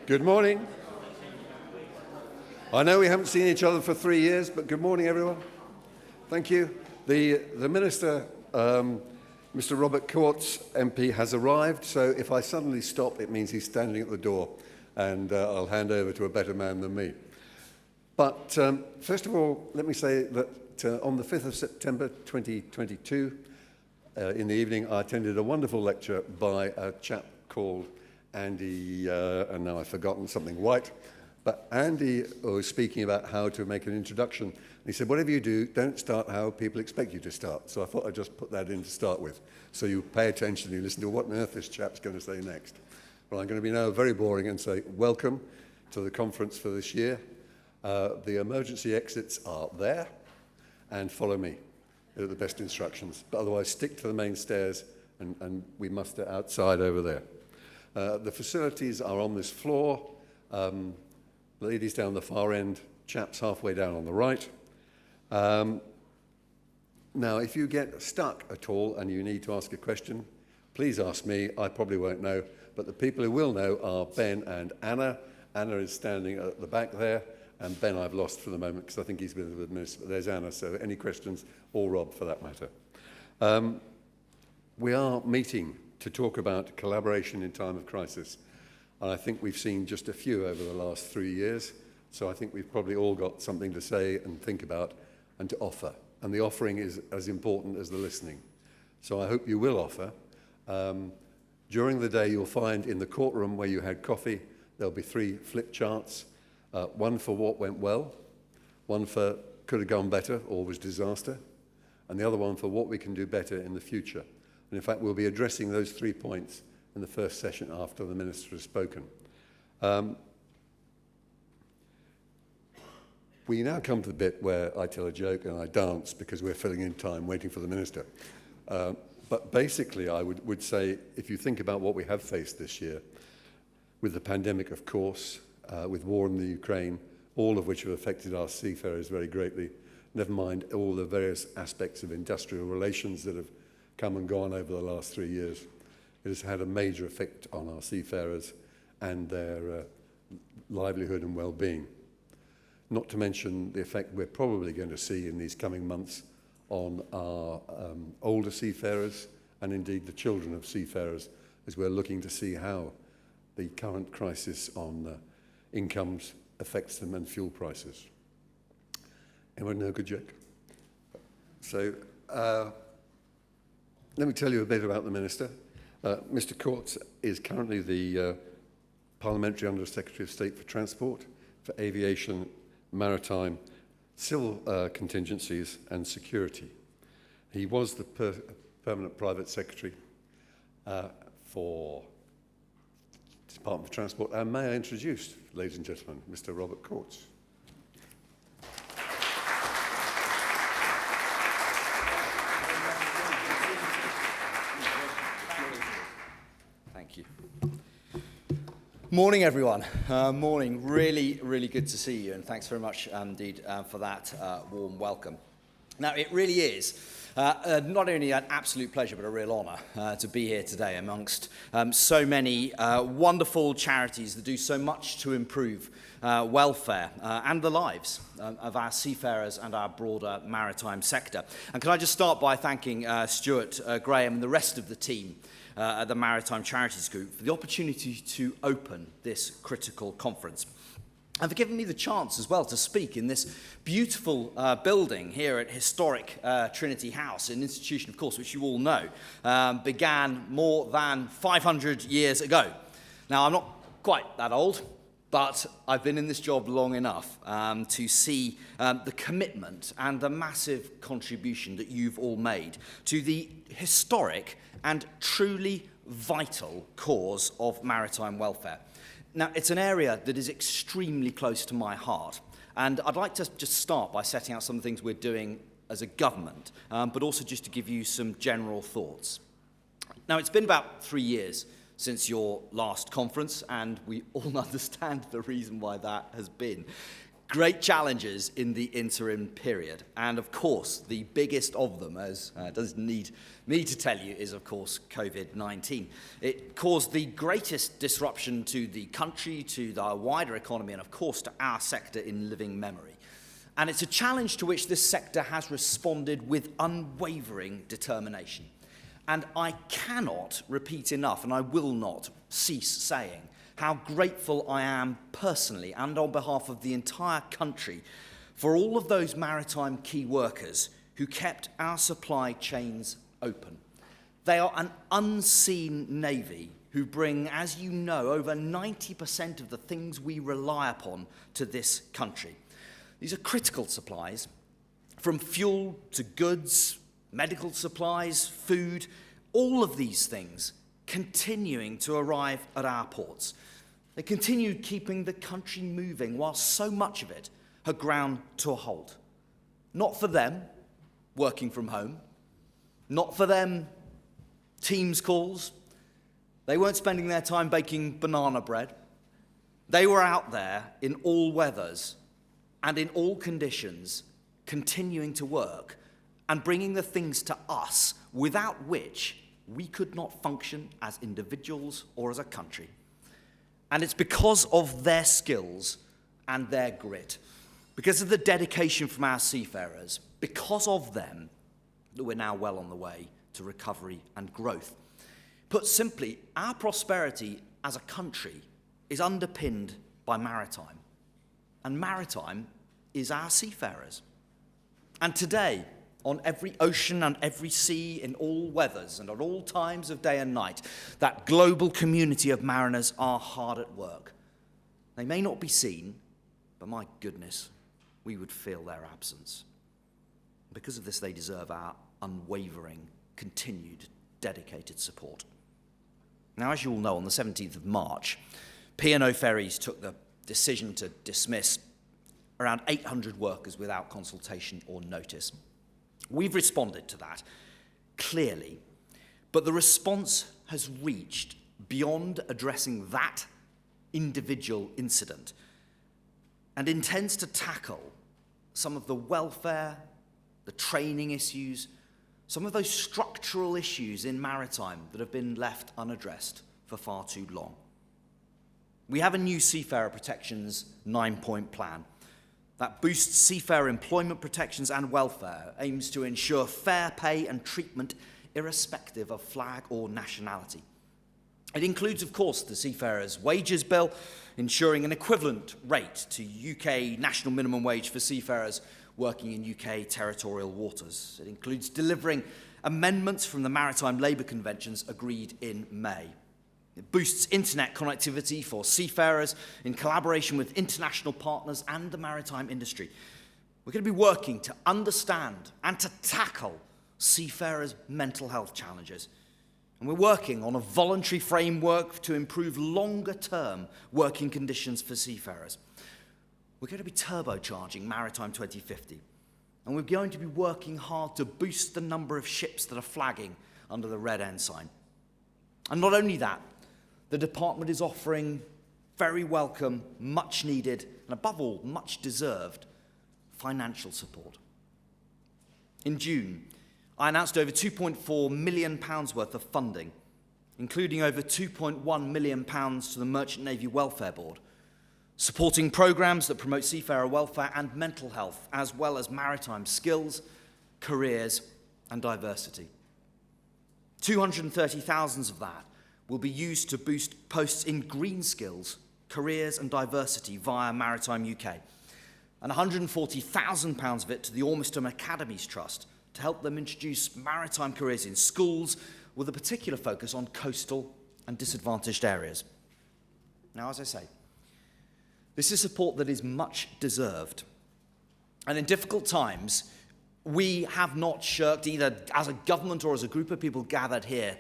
Good morning. I know we haven't seen each other for 3 years, but good morning, everyone. Thank you. The Minister, Mr. Robert Courts, MP, has arrived, so if I suddenly stop, it means he's standing at the door, and I'll hand over to a better man than me. But first of all, let me say that on the 5th of September 2022, in the evening, I attended a wonderful lecture by a chap called Andy, and now I've forgotten something White, but Andy was speaking about how to make an introduction. And he said, whatever you do, don't start how people expect you to start. So I thought I'd just put that in to start with. So you pay attention, you listen to what on earth this chap's going to say next. Well, I'm going to be now very boring and say, welcome to the conference for this year. The emergency exits are there, and follow me. They're the best instructions. But otherwise, stick to the main stairs, and we muster outside over there. The facilities are on this floor. Ladies down the far end, chaps halfway down on the right. Now, if you get stuck at all and you need to ask a question, please ask me. I probably won't know, but the people who will know are Ben and Anna. Anna is standing at the back there, and Ben I've lost for the moment because I think he's been with the minister, but there's Anna, so any questions, or Rob for that matter. We are meeting to talk about collaboration in time of crisis. And I think we've seen just a few over the last 3 years. So I think we've probably all got something to say and think about and to offer. And the offering is as important as the listening. So I hope you will offer. During the day, you'll find in the courtroom where you had coffee, there'll be 3 flip charts. One for what went well, one for could have gone better or was disaster, and the other one for what we can do better in the future. And in fact, we'll be addressing those 3 points in the first session after the Minister has spoken. We now come to the bit where I tell a joke and I dance because we're filling in time waiting for the Minister. But basically, I would say, if you think about what we have faced this year, with the pandemic, of course, with war in the Ukraine, all of which have affected our seafarers very greatly, never mind all the various aspects of industrial relations that have come and gone over the last 3 years. It has had a major effect on our seafarers and their livelihood and well-being. Not to mention the effect we're probably going to see in these coming months on our older seafarers and indeed the children of seafarers, as we're looking to see how the current crisis on incomes affects them and fuel prices. Anyone know a good joke? So let me tell you a bit about the Minister. Mr. Courts is currently the Parliamentary Under Secretary of State for Transport, for Aviation, Maritime, Civil Contingencies and Security. He was the Permanent Private Secretary for the Department of Transport. And may I introduce, ladies and gentlemen, Mr. Robert Courts. Morning, everyone. Morning. Really, really good to see you, and thanks very much indeed for that warm welcome. Now, it really is not only an absolute pleasure, but a real honour to be here today amongst so many wonderful charities that do so much to improve welfare and the lives of our seafarers and our broader maritime sector. And can I just start by thanking Stuart Graham and the rest of the team at the Maritime Charities Group for the opportunity to open this critical conference. And for giving me the chance as well to speak in this beautiful building here at historic Trinity House, an institution, of course, which you all know, began more than 500 years ago. Now, I'm not quite that old, but I've been in this job long enough to see the commitment and the massive contribution that you've all made to the historic and truly vital cause of maritime welfare. Now, it's an area that is extremely close to my heart, and I'd like to just start by setting out some things we're doing as a government, but also just to give you some general thoughts. Now, it's been about 3 years since your last conference, and we all understand the reason why that has been. great challenges in the interim period. And of course, the biggest of them, as doesn't need me to tell you, is of course COVID-19. It caused the greatest disruption to the country, to the wider economy, and of course to our sector in living memory. And it's a challenge to which this sector has responded with unwavering determination. And I cannot repeat enough, and I will not cease saying, how grateful I am personally and on behalf of the entire country for all of those maritime key workers who kept our supply chains open. They are an unseen navy who bring, as you know, over 90% of the things we rely upon to this country. These are critical supplies, from fuel to goods, medical supplies, food, all of these things continuing to arrive at our ports. They continued keeping the country moving while so much of it had ground to a halt. Not for them, working from home. Not for them, Teams calls. They weren't spending their time baking banana bread. They were out there in all weathers and in all conditions, continuing to work and bringing the things to us without which we could not function as individuals or as a country. And it's because of their skills and their grit, because of the dedication from our seafarers, because of them, that we're now well on the way to recovery and growth. Put simply, our prosperity as a country is underpinned by maritime. And maritime is our seafarers. And today, on every ocean and every sea, in all weathers and at all times of day and night, that global community of mariners are hard at work. They may not be seen, but my goodness, we would feel their absence. Because of this, they deserve our unwavering, continued, dedicated support. Now, as you all know, on the 17th of March, P&O Ferries took the decision to dismiss around 800 workers without consultation or notice. We've responded to that, clearly, but the response has reached beyond addressing that individual incident and intends to tackle some of the welfare, the training issues, some of those structural issues in maritime that have been left unaddressed for far too long. We have a new Seafarer Protections 9-point plan that boosts seafarer employment protections and welfare, aims to ensure fair pay and treatment irrespective of flag or nationality. It includes, of course, the Seafarers' Wages Bill, ensuring an equivalent rate to UK national minimum wage for seafarers working in UK territorial waters. It includes delivering amendments from the Maritime Labour Conventions agreed in May. It boosts internet connectivity for seafarers in collaboration with international partners and the maritime industry. We're going to be working to understand and to tackle seafarers' mental health challenges. And we're working on a voluntary framework to improve longer-term working conditions for seafarers. We're going to be turbocharging Maritime 2050. And we're going to be working hard to boost the number of ships that are flagging under the red ensign. And not only that, the department is offering very welcome, much needed, and above all, much deserved financial support. In June, I announced over £2.4 million worth of funding, including over £2.1 million to the Merchant Navy Welfare Board, supporting programmes that promote seafarer welfare and mental health, as well as maritime skills, careers, and diversity. 230,000 of that will be used to boost posts in green skills, careers and diversity via Maritime UK, and £140,000 of it to the Ormiston Academies Trust to help them introduce maritime careers in schools with a particular focus on coastal and disadvantaged areas. Now, as I say, this is support that is much deserved. And in difficult times, we have not shirked, either as a government or as a group of people gathered here,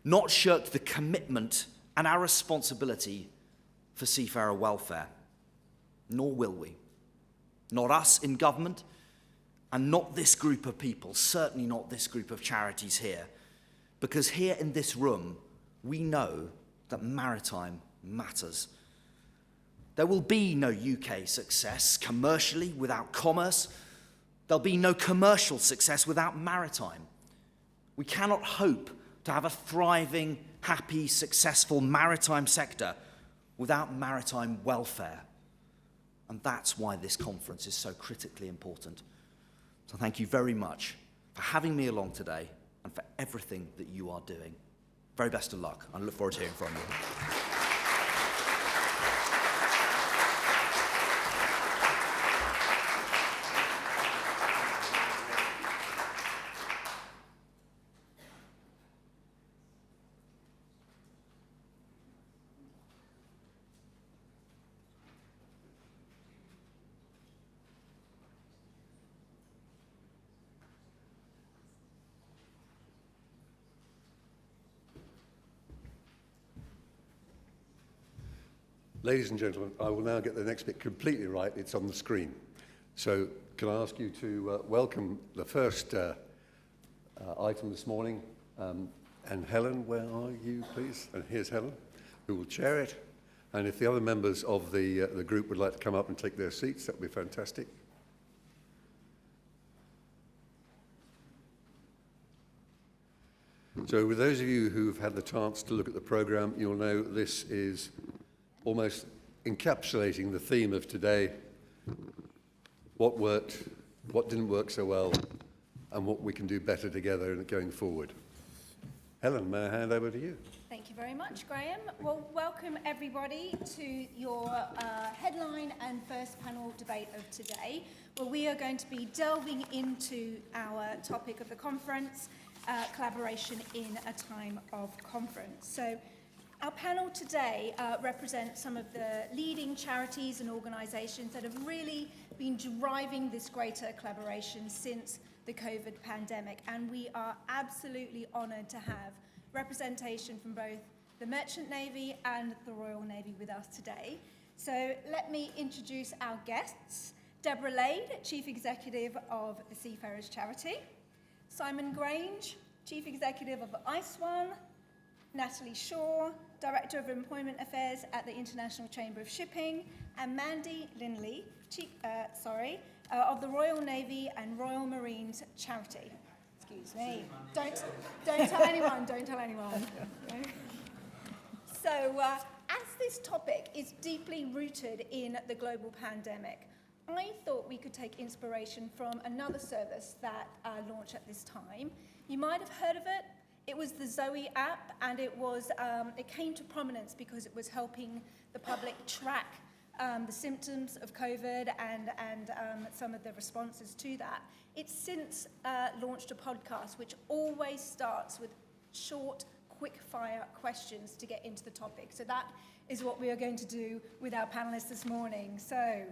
not shirked the commitment and our responsibility for seafarer welfare. Nor will we. Not us in government, and not this group of people, certainly not this group of charities here. Because here in this room, we know that maritime matters. There will be no UK success commercially without commerce. There'll be no commercial success without maritime. We cannot hope to have a thriving, happy, successful maritime sector without maritime welfare. And that's why this conference is so critically important. So thank you very much for having me along today and for everything that you are doing. Very best of luck. I look forward to hearing from you. Ladies and gentlemen, I will now get the next bit completely right. It's on the screen. So can I ask you to welcome the first item this morning. And Helen, where are you, please? And here's Helen, who will chair it. And if the other members of the group would like to come up and take their seats, that would be fantastic. So with those of you who've had the chance to look at the programme, you'll know this is almost encapsulating the theme of today: what worked, what didn't work so well, and what we can do better together going forward. Helen, may I hand over to you? Thank you very much, Graham. Well, welcome everybody to your headline and first panel debate of today, where we are going to be delving into our topic of the conference, collaboration in a time of conference. So our panel today represents some of the leading charities and organisations that have really been driving this greater collaboration since the COVID pandemic, and we are absolutely honoured to have representation from both the Merchant Navy and the Royal Navy with us today. So let me introduce our guests: Deborah Lade, Chief Executive of the Seafarers Charity; Simon Grange, Chief Executive of ICE1; Natalie Shaw, Director of Employment Affairs at the International Chamber of Shipping; and Mandy Linley, of the Royal Navy and Royal Marines Charity. Excuse me. Don't tell anyone, don't tell anyone. So, as this topic is deeply rooted in the global pandemic, I thought we could take inspiration from another service that launched at this time. You might have heard of it. It was the Zoe app, and it came to prominence because it was helping the public track the symptoms of COVID and some of the responses to that. It's since launched a podcast which always starts with short, quick-fire questions to get into the topic. So that is what we are going to do with our panellists this morning. So,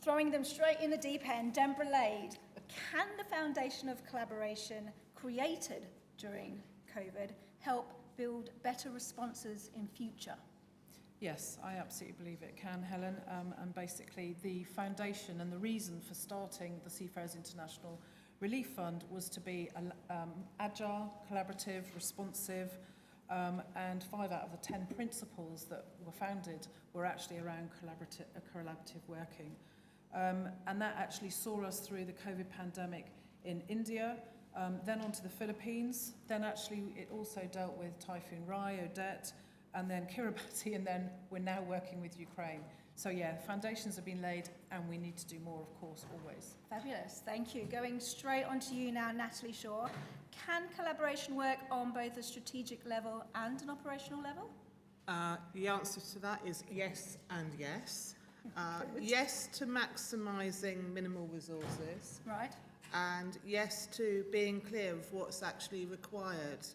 throwing them straight in the deep end, Deborah Lade, can the foundation of collaboration created during COVID help build better responses in future? Yes, I absolutely believe it can, Helen. And basically the foundation and the reason for starting the Seafarers International Relief Fund was to be agile, collaborative, responsive, and 5 out of the 10 principles that were founded were actually around collaborative working. And that actually saw us through the COVID pandemic in India, then on to the Philippines, then actually it also dealt with Typhoon Haiyan, Odette, and then Kiribati, and then we're now working with Ukraine. So yeah, foundations have been laid, and we need to do more, of course, always. Fabulous, thank you. Going straight on to you now, Natalie Shaw. Can collaboration work on both a strategic level and an operational level? The answer to that is yes and yes. Yes to maximising minimal resources. Right. And yes to being clear of what's actually required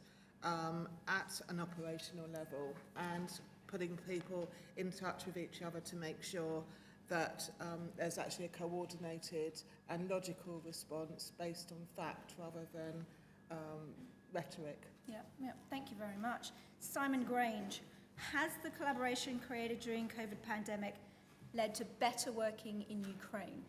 at an operational level, and putting people in touch with each other to make sure that there's actually a coordinated and logical response based on fact rather than rhetoric. Yeah, thank you very much. Simon Grange, has the collaboration created during COVID pandemic led to better working in Ukraine?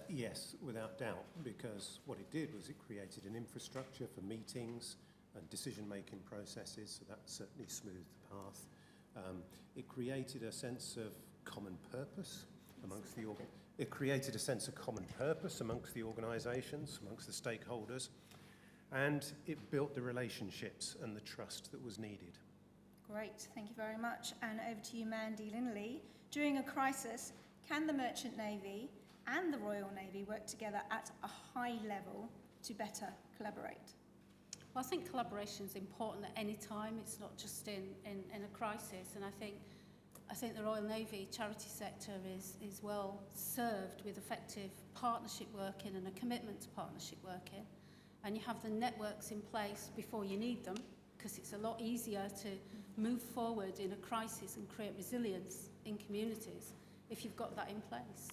Yes, without doubt, because what it did was it created an infrastructure for meetings and decision-making processes, so that certainly smoothed the path. It created a sense of common purpose amongst the it created a sense of common purpose amongst the organisations, amongst the stakeholders, and it built the relationships and the trust that was needed. Great, thank you very much. And over to you, Mandy Linley. During a crisis, can the Merchant Navy and the Royal Navy work together at a high level to better collaborate? Well, I think collaboration is important at any time. It's not just in a crisis. And I think the Royal Navy charity sector is well served with effective partnership working and a commitment to partnership working. And you have the networks in place before you need them, because it's a lot easier to move forward in a crisis and create resilience in communities if you've got that in place.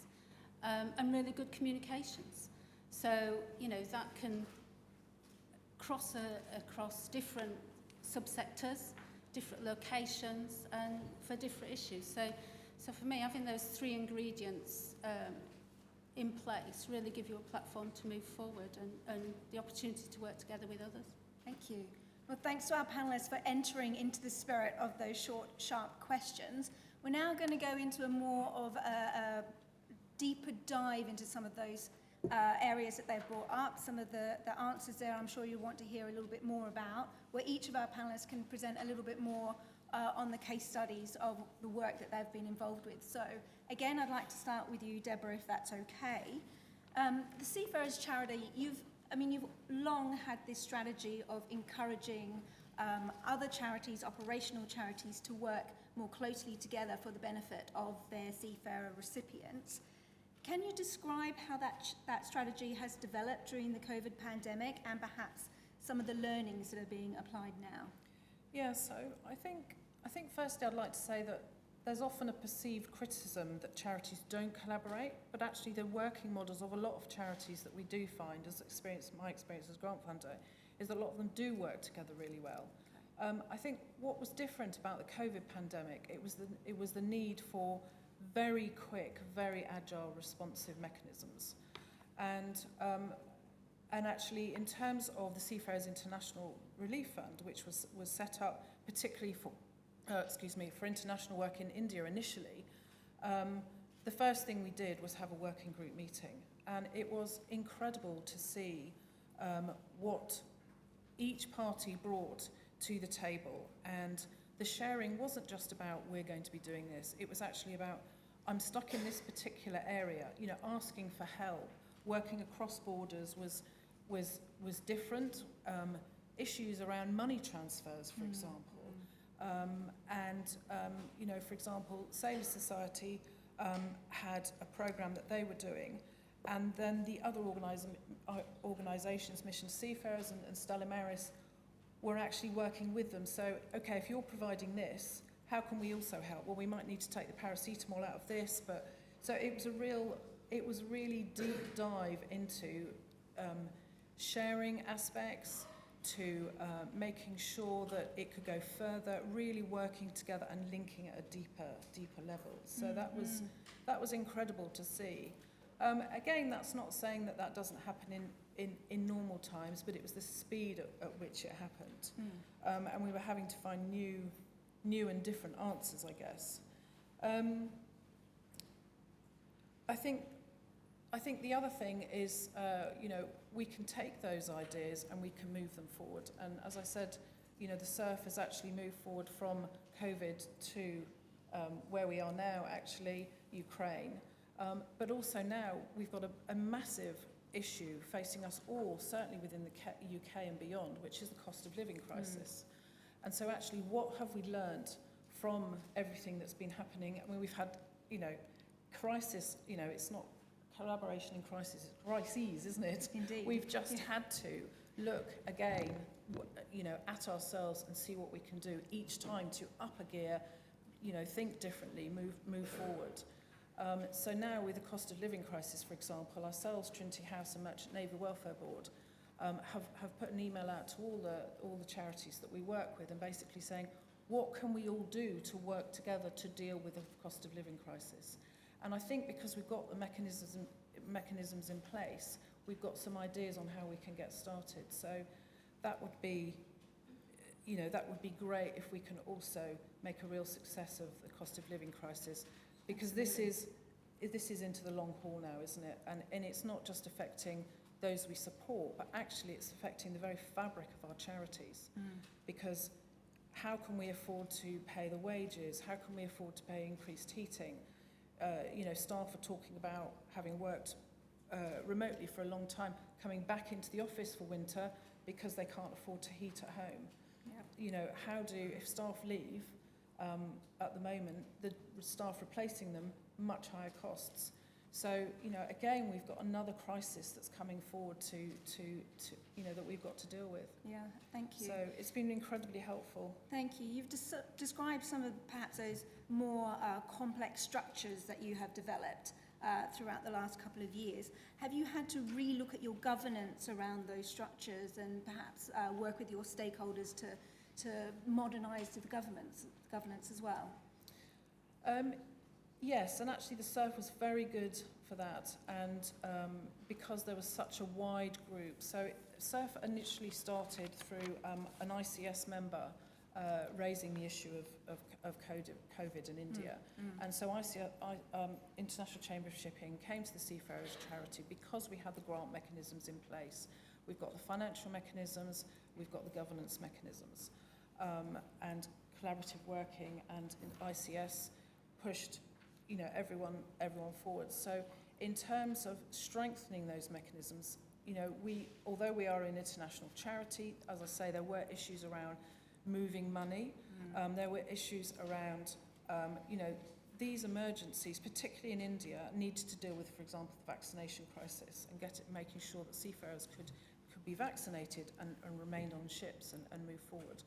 And really good communications. So, you know, that can cross across different subsectors, different locations, and for different issues. So for me, having those three ingredients in place really give you a platform to move forward and the opportunity to work together with others. Thank you. Well, thanks to our panellists for entering into the spirit of those short, sharp questions. We're now going to go into a more of a deeper dive into some of those areas that they've brought up, some of the answers there I'm sure you want to hear a little bit more about, where each of our panellists can present a little bit more on the case studies of the work that they've been involved with. So again, I'd like to start with you, Deborah, if that's okay. The Seafarers charity, you've long had this strategy of encouraging other charities, operational charities, to work more closely together for the benefit of their seafarer recipients. Can you describe how that strategy has developed during the COVID pandemic and perhaps some of the learnings that are being applied now? Yeah, so I think firstly I'd like to say that there's often a perceived criticism that charities don't collaborate, but actually the working models of a lot of charities that we do find, my experience as grant funder, is that a lot of them do work together really well. I think what was different about the COVID pandemic, it was the need for very quick, very agile, responsive mechanisms. And actually, in terms of the Seafarers International Relief Fund, which was set up particularly for international work in India initially, the first thing we did was have a working group meeting. And it was incredible to see what each party brought to the table. And the sharing wasn't just about we're going to be doing this. It was actually about I'm stuck in this particular area. You know, asking for help, working across borders was different. Issues around money transfers, for example, you know, for example, Sailor Society had a program that they were doing, and then the other organisations, Mission Seafarers and Stella Maris, were actually working with them. So, okay, if you're providing this, how can we also help? Well, we might need to take the paracetamol out of this, but so it was really deep dive into sharing aspects, to making sure that it could go further, really working together and linking at a deeper level. So that was incredible to see. Again, that's not saying that doesn't happen in normal times, but it was the speed at which it happened. And we were having to find new and different answers, I guess. I think the other thing is, you know, we can take those ideas and we can move them forward. And as I said, you know, the surf has actually moved forward from COVID to where we are now, actually, Ukraine. But also now we've got a massive issue facing us all, certainly within the UK and beyond, which is the cost of living crisis. And so actually, what have we learned from everything that's been happening? I mean, we've had, you know, crisis, you know, it's not collaboration in crises, it's crises, isn't it? Indeed. We've just had to look again, you know, at ourselves and see what we can do each time to up a gear, you know, think differently, move forward. So now with the cost of living crisis, for example, ourselves, Trinity House and Merchant Navy Welfare Board, have put an email out to all the charities that we work with and basically saying, what can we all do to work together to deal with the cost of living crisis? And I think because we've got the mechanisms in place, we've got some ideas on how we can get started. So that would be, you know, that would be great if we can also make a real success of the cost of living crisis because this is into the long haul now, isn't it? And it's not just affecting those we support, but actually it's affecting the very fabric of our charities. Because how can we afford to pay the wages? How can we afford to pay increased heating? Staff are talking about having worked remotely for a long time, coming back into the office for winter because they can't afford to heat at home. If staff leave, at the moment, the staff replacing them, much higher costs. So, again, we've got another crisis that's coming forward to that we've got to deal with. Yeah, thank you. So it's been incredibly helpful. Thank you. You've described some of perhaps those more complex structures that you have developed throughout the last couple of years. Have you had to re-look at your governance around those structures and perhaps work with your stakeholders to modernise the governance as well? Yes, and actually the SURF was very good for that, and because there was such a wide group. So SURF initially started through an ICS member raising the issue of COVID in India. And so International Chamber of Shipping came to the Seafarers charity because we had the grant mechanisms in place. We've got the financial mechanisms, we've got the governance mechanisms. And collaborative working, and ICS pushed everyone forward. So in terms of strengthening those mechanisms, although we are an international charity, as I say, there were issues around moving money. There were issues around, these emergencies, particularly in India, needed to deal with, for example, the vaccination crisis and making sure that seafarers could be vaccinated and remain on ships and move forward.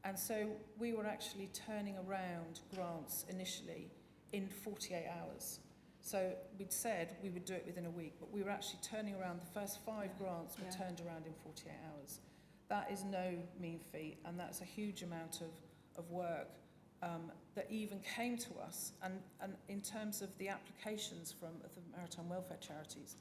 And so we were actually turning around grants initially in 48 hours. So we'd said we would do it within a week, but we were actually turning around, the first 5 grants were turned around in 48 hours. That is no mean feat, and that's a huge amount of work that even came to us. And in terms of the applications from the Maritime Welfare Charities,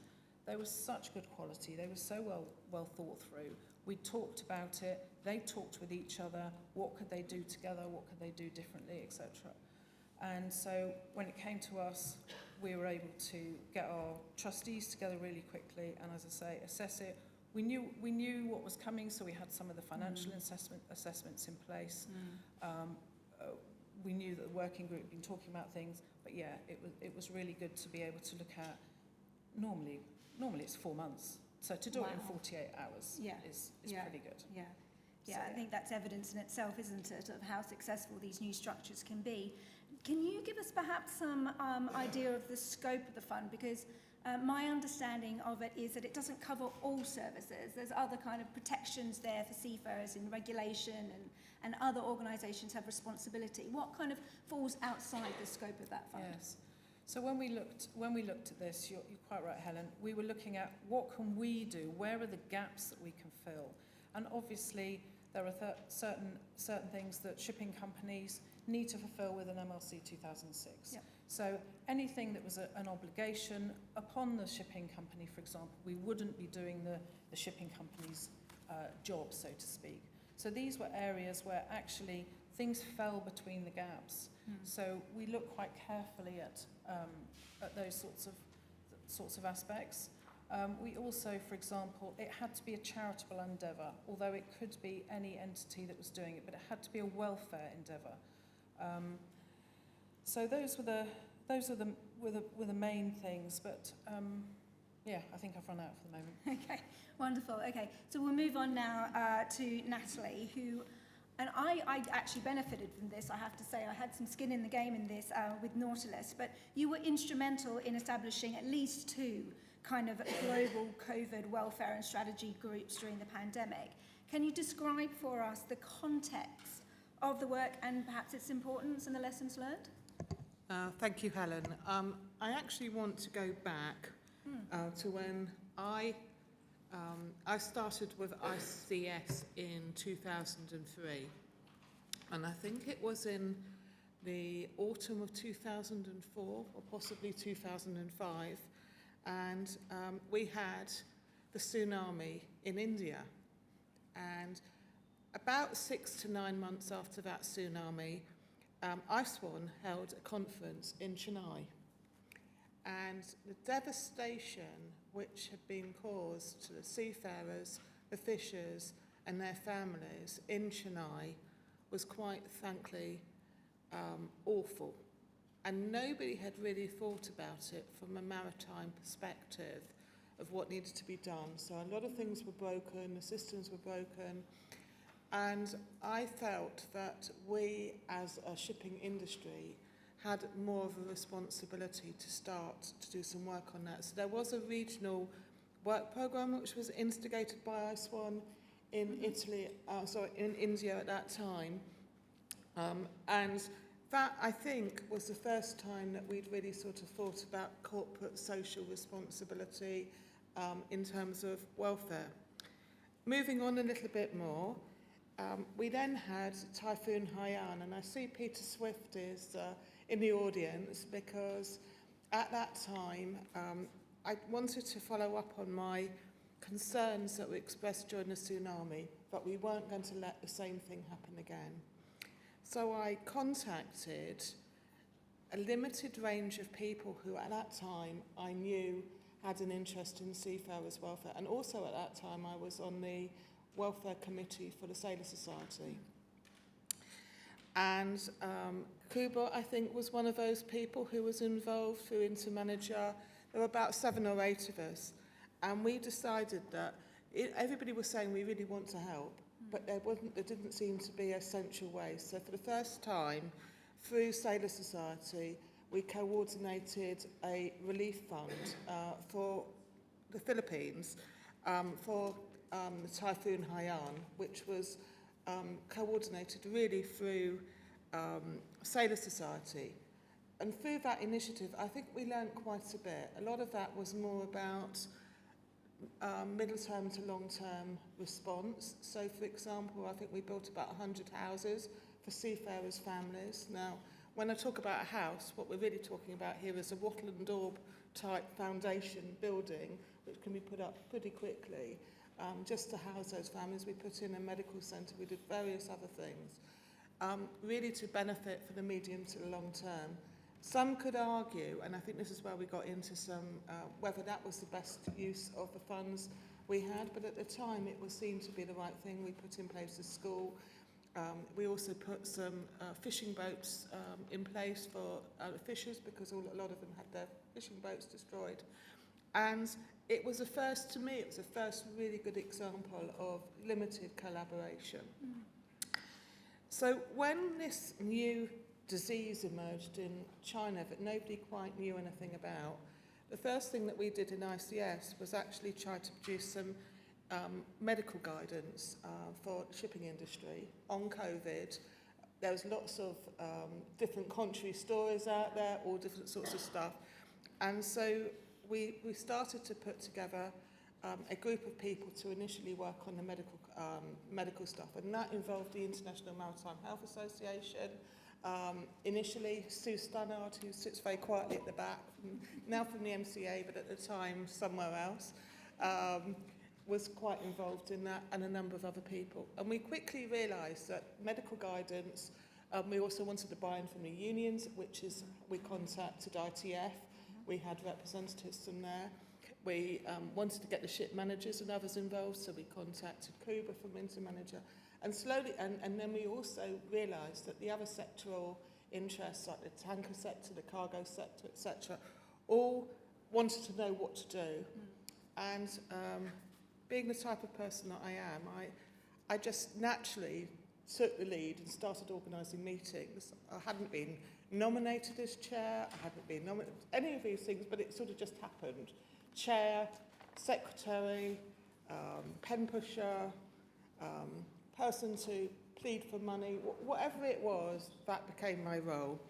they were such good quality, they were so well thought through. We talked about it, they talked with each other, what could they do together, what could they do differently, etc. And so when it came to us, we were able to get our trustees together really quickly and, as I say, assess it. We knew what was coming, so we had some of the financial assessments in place. We knew that the working group had been talking about things, but yeah, it was really good to be able to look at. Normally it's 4 months, so to do it in 48 hours is pretty good. Yeah. So, I think that's evidence in itself, isn't it, of how successful these new structures can be. Can you give us perhaps some idea of the scope of the fund? Because my understanding of it is that it doesn't cover all services. There's other kind of protections there for seafarers in regulation, and other organisations have responsibility. What kind of falls outside the scope of that fund? Yes. So when we looked at this, you're quite right, Helen, we were looking at what can we do, where are the gaps that we can fill? And obviously there are certain things that shipping companies need to fulfil with an MLC 2006. Yep. So anything that was an obligation upon the shipping company, for example, we wouldn't be doing the shipping company's job, so to speak. So these were areas where actually things fell between the gaps. So we look quite carefully at those sorts of aspects. We also, for example, it had to be a charitable endeavour, although it could be any entity that was doing it, but it had to be a welfare endeavour. So those were the main things, but I think I've run out for the moment. Okay, wonderful. Okay, so we'll move on now to Natalie, who, and I actually benefited from this, I have to say. I had some skin in the game in this with Nautilus, but you were instrumental in establishing at least 2 kind of global COVID welfare and strategy groups during the pandemic. Can you describe for us the context of the work and perhaps its importance and the lessons learned? Thank you, Helen. I actually want to go back to when I started with ICS in 2003, and I think it was in the autumn of 2004 or possibly 2005, and we had the tsunami in India, and about 6 to 9 months after that tsunami, ISWAN held a conference in Chennai. And the devastation which had been caused to the seafarers, the fishers and their families in Chennai was quite frankly awful. And nobody had really thought about it from a maritime perspective of what needed to be done. So a lot of things were broken, the systems were broken, and I felt that we as a shipping industry had more of a responsibility to start to do some work on that. So there was a regional work programme which was instigated by ISWAN in in India at that time. And that, I think, was the first time that we'd really sort of thought about corporate social responsibility in terms of welfare. Moving on a little bit more, we then had Typhoon Haiyan, and I see Peter Swift is in the audience because at that time I wanted to follow up on my concerns that were expressed during the tsunami, but we weren't going to let the same thing happen again. So I contacted a limited range of people who at that time I knew had an interest in seafarers' welfare, and also at that time I was on the welfare committee for the Sailor Society. And Kuba, I think, was one of those people who was involved through Intermanager. There were about 7 or 8 of us, and we decided that everybody was saying we really want to help, but there didn't seem to be a central way. So for the first time, through Sailor Society, we coordinated a relief fund for the Philippines for the Typhoon Haiyan, which was coordinated really through Sailor Society. And through that initiative, I think we learned quite a bit. A lot of that was more about middle-term to long-term response. So, for example, I think we built about 100 houses for seafarers' families. Now, when I talk about a house, what we're really talking about here is a wattle and daub type foundation building, which can be put up pretty quickly. Just to house those families, we put in a medical centre, we did various other things, really to benefit for the medium to the long term. Some could argue, and I think this is where we got into some, whether that was the best use of the funds we had, but at the time it was seen to be the right thing. We put in place a school. We also put some fishing boats in place for the fishers because a lot of them had their fishing boats destroyed. And it was a first, to me, it was a first really good example of limited collaboration. So when this new disease emerged in China that nobody quite knew anything about, the first thing that we did in ICS was actually try to produce some medical guidance for the shipping industry on COVID. There was lots of different contrary stories out there, all different sorts of stuff. And so we started to put together a group of people to initially work on the medical stuff, and that involved the International Maritime Health Association. Initially, Sue Stannard, who sits very quietly at the back, now from the MCA, but at the time somewhere else, was quite involved in that, and a number of other people. And we quickly realised that medical guidance, we also wanted to buy in from the unions, which is, we contacted ITF. We had representatives from there. We wanted to get the ship managers and others involved, so we contacted Kuba from Intermanager. And slowly, and then we also realised that the other sectoral interests, like the tanker sector, the cargo sector, etc., all wanted to know what to do. And being the type of person that I am, I just naturally took the lead and started organising meetings. I hadn't been nominated as chair, I hadn't been nominated, any of these things, but it sort of just happened. Chair, secretary, pen pusher, person to plead for money, whatever it was, that became my role.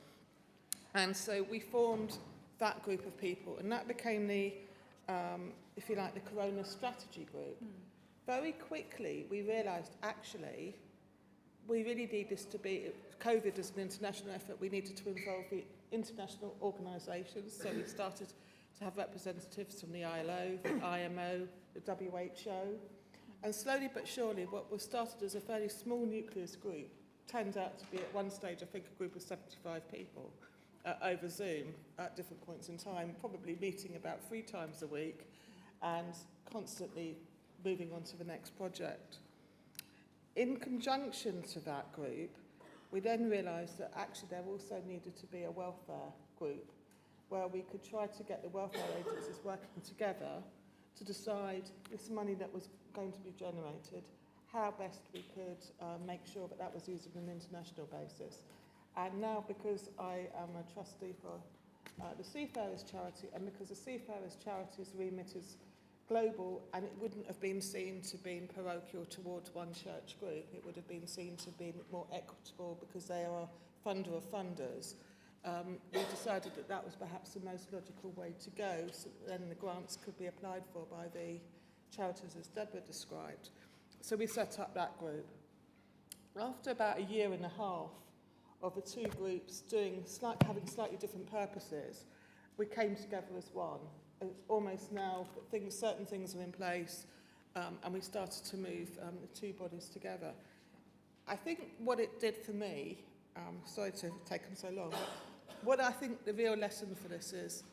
And so we formed that group of people, and that became the, if you like, the Corona Strategy Group. Very quickly, we realised, actually, we really need this to be, COVID is an international effort, we needed to involve the international organisations, so we started to have representatives from the ILO, the IMO, the WHO, and slowly but surely what was started as a fairly small nucleus group turned out to be at one stage, I think, a group of 75 people over Zoom at different points in time, probably meeting about 3 times a week and constantly moving on to the next project. In conjunction to that group, we then realised that actually there also needed to be a welfare group where we could try to get the welfare agencies working together to decide this money that was going to be generated, how best we could make sure that that was used on an international basis. And now, because I am a trustee for the Seafarers charity, and because the Seafarers charity's remit is global, and it wouldn't have been seen to be parochial towards one church group, it would have been seen to be more equitable because they are a funder of funders. We decided that that was perhaps the most logical way to go, so then the grants could be applied for by the charities as Deborah described. So we set up that group. After about a year and a half of the two groups having slightly different purposes, we came together as one. It's almost now that certain things are in place, and we started to move the two bodies together. I think what it did for me, sorry to have taken so long, but what I think the real lesson for this is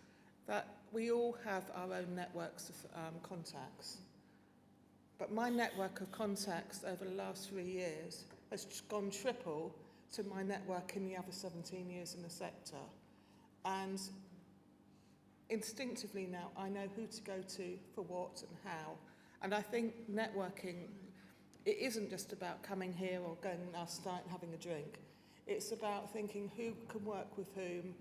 that we all have our own networks of contacts. But my network of contacts over the last 3 years has gone triple to my network in the other 17 years in the sector. And instinctively now, I know who to go to for what and how. And I think networking, it isn't just about coming here or going last night and having a drink. It's about thinking who can work with whom,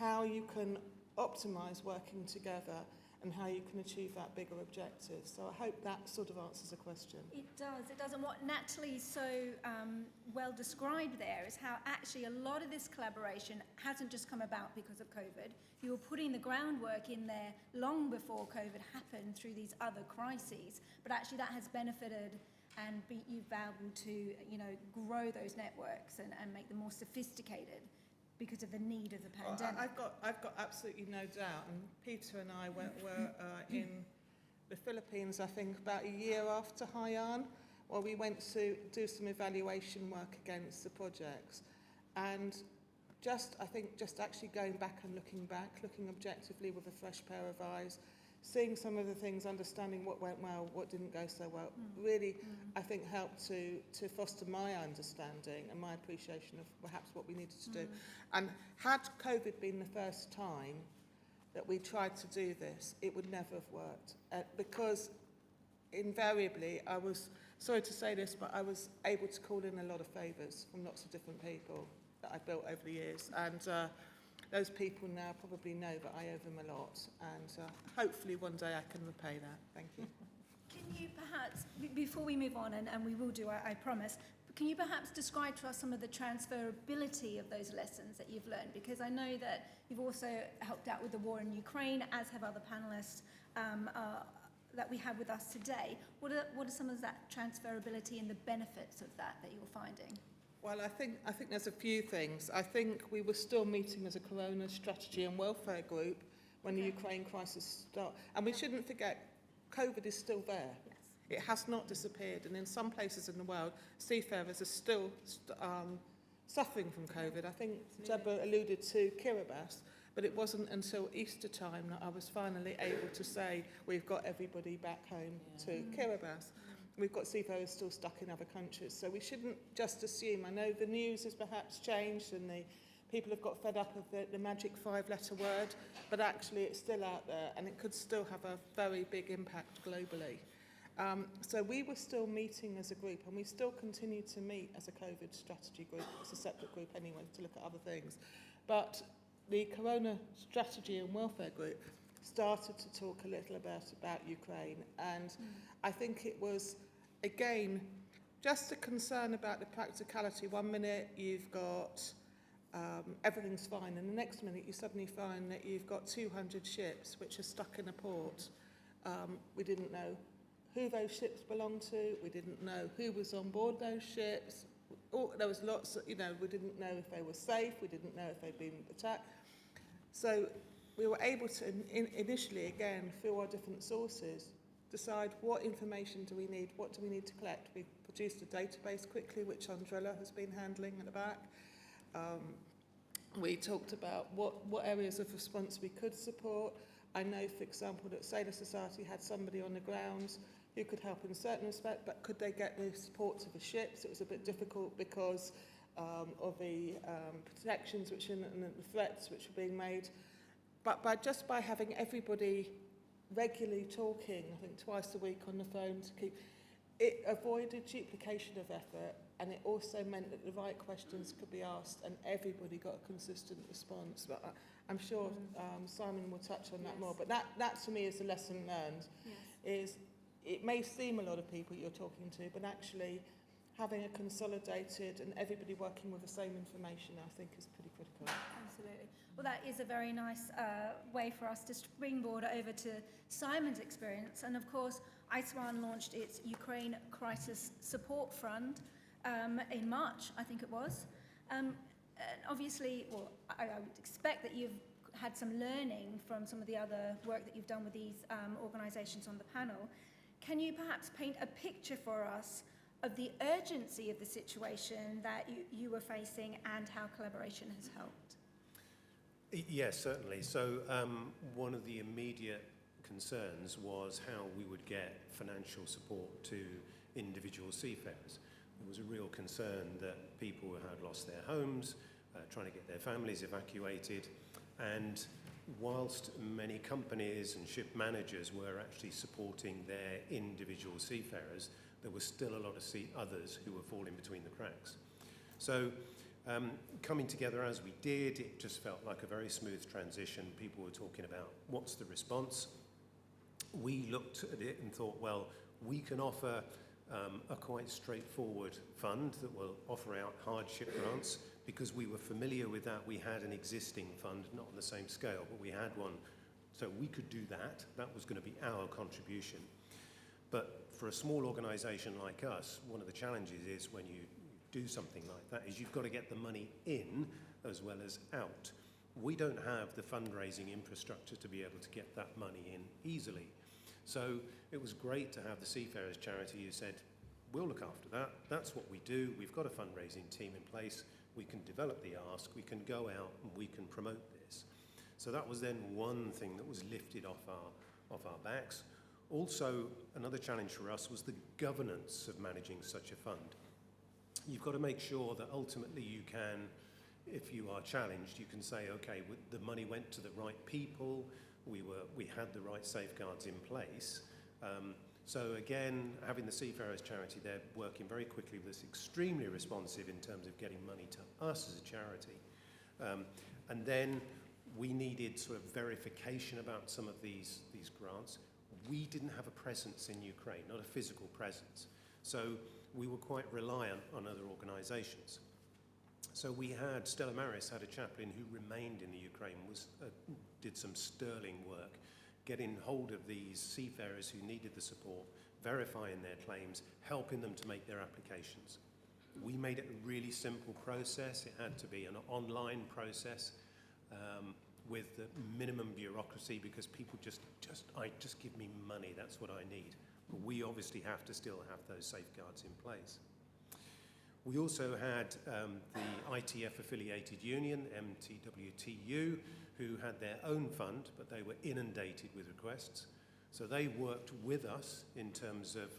how you can optimise working together, and how you can achieve that bigger objective. So I hope that sort of answers the question. It does. And what Natalie's so well described there is how actually a lot of this collaboration hasn't just come about because of COVID. You were putting the groundwork in there long before COVID happened through these other crises, but actually that has benefited and you've been able to, grow those networks and make them more sophisticated because of the need of the pandemic. Well, I've got absolutely no doubt. And Peter and I were in the Philippines, I think, about a year after Haiyan, where we went to do some evaluation work against the projects. And just actually going back and looking objectively with a fresh pair of eyes, seeing some of the things, understanding what went well, what didn't go so well, really, I think, helped to foster my understanding and my appreciation of perhaps what we needed to do. And had COVID been the first time that we tried to do this, it would never have worked. Because invariably, I was, sorry to say this, but I was able to call in a lot of favours from lots of different people that I built over the years. And those people now probably know that I owe them a lot, and hopefully one day I can repay that. Thank you. Can you perhaps, before we move on, and we will do, I promise, can you perhaps describe to us some of the transferability of those lessons that you've learned? Because I know that you've also helped out with the war in Ukraine, as have other panellists that we have with us today. What are some of that transferability and the benefits of that you're finding? Well, I think there's a few things. I think we were still meeting as a Corona strategy and welfare group when the Ukraine crisis started. And we shouldn't forget, COVID is still there. Yes. It has not disappeared. And in some places in the world, seafarers are still suffering from COVID. I think Deborah alluded to Kiribati, but it wasn't until Easter time that I was finally able to say we've got everybody back home to Kiribati. We've got seafarers still stuck in other countries, so we shouldn't just assume. I know the news has perhaps changed and the people have got fed up of the magic 5-letter word, but actually it's still out there and it could still have a very big impact globally. So we were still meeting as a group, and we still continue to meet as a COVID strategy group. It's a separate group anyway to look at other things. But the Corona strategy and welfare group started to talk a little about Ukraine, and I think it was, again, just a concern about the practicality. One minute you've got everything's fine, and the next minute you suddenly find that you've got 200 ships which are stuck in a port. We didn't know who those ships belonged to. We didn't know who was on board those ships. There was lots, we didn't know if they were safe. We didn't know if they'd been attacked. So we were able to initially, again, through our different sources, decide what information do we need, what do we need to collect. We produced a database quickly, which Andrella has been handling at the back. We talked about what areas of response we could support. I know, for example, that Sailor Society had somebody on the ground who could help in a certain respect, but could they get the support to the ships? It was a bit difficult because of the protections and the threats which were being made. But by having everybody regularly talking, I think twice a week on the phone, it avoided duplication of effort, and it also meant that the right questions could be asked and everybody got a consistent response. But I'm sure Simon will touch on that more. But that to me is the lesson learned. Is it may seem a lot of people you're talking to, but actually having a consolidated and everybody working with the same information, I think, is pretty critical. Absolutely. Well, that is a very nice way for us to springboard over to Simon's experience. And of course, ISWAN launched its Ukraine Crisis Support Fund in March, I think it was. And obviously, well, I would expect that you've had some learning from some of the other work that you've done with these organisations on the panel. Can you perhaps paint a picture for us of the urgency of the situation that you were facing and how collaboration has helped? Yes, certainly. So one of the immediate concerns was how we would get financial support to individual seafarers. There was a real concern that people had lost their homes, trying to get their families evacuated, and whilst many companies and ship managers were actually supporting their individual seafarers, there was still a lot of others who were falling between the cracks. So coming together as we did, it just felt like a very smooth transition. People were talking about what's the response. We looked at it and thought, well, we can offer a quite straightforward fund that will offer out hardship grants. Because we were familiar with that, we had an existing fund, not on the same scale, but we had one. So we could do that. That was going to be our contribution. But for a small organisation like us, one of the challenges is when you do something like that is you've got to get the money in as well as out. We don't have the fundraising infrastructure to be able to get that money in easily. So it was great to have the Seafarers charity who said, we'll look after that. That's what we do. We've got a fundraising team in place. We can develop the ask, we can go out and we can promote this. So that was then one thing that was lifted off our backs. Also, another challenge for us was the governance of managing such a fund. You've got to make sure that ultimately you can, if you are challenged, you can say, okay, the money went to the right people, we had the right safeguards in place. So again, having the Seafarers charity there working very quickly was extremely responsive in terms of getting money to us as a charity. And then we needed sort of verification about some of these grants. We didn't have a presence in Ukraine, not a physical presence. So we were quite reliant on other organisations. So we had, Stella Maris had a chaplain who remained in the Ukraine, did some sterling work, getting hold of these seafarers who needed the support, verifying their claims, helping them to make their applications. We made it a really simple process. It had to be an online process with the minimum bureaucracy because people just give me money, that's what I need. But we obviously have to still have those safeguards in place. We also had the ITF-affiliated union, MTWTU, who had their own fund, but they were inundated with requests. So they worked with us in terms of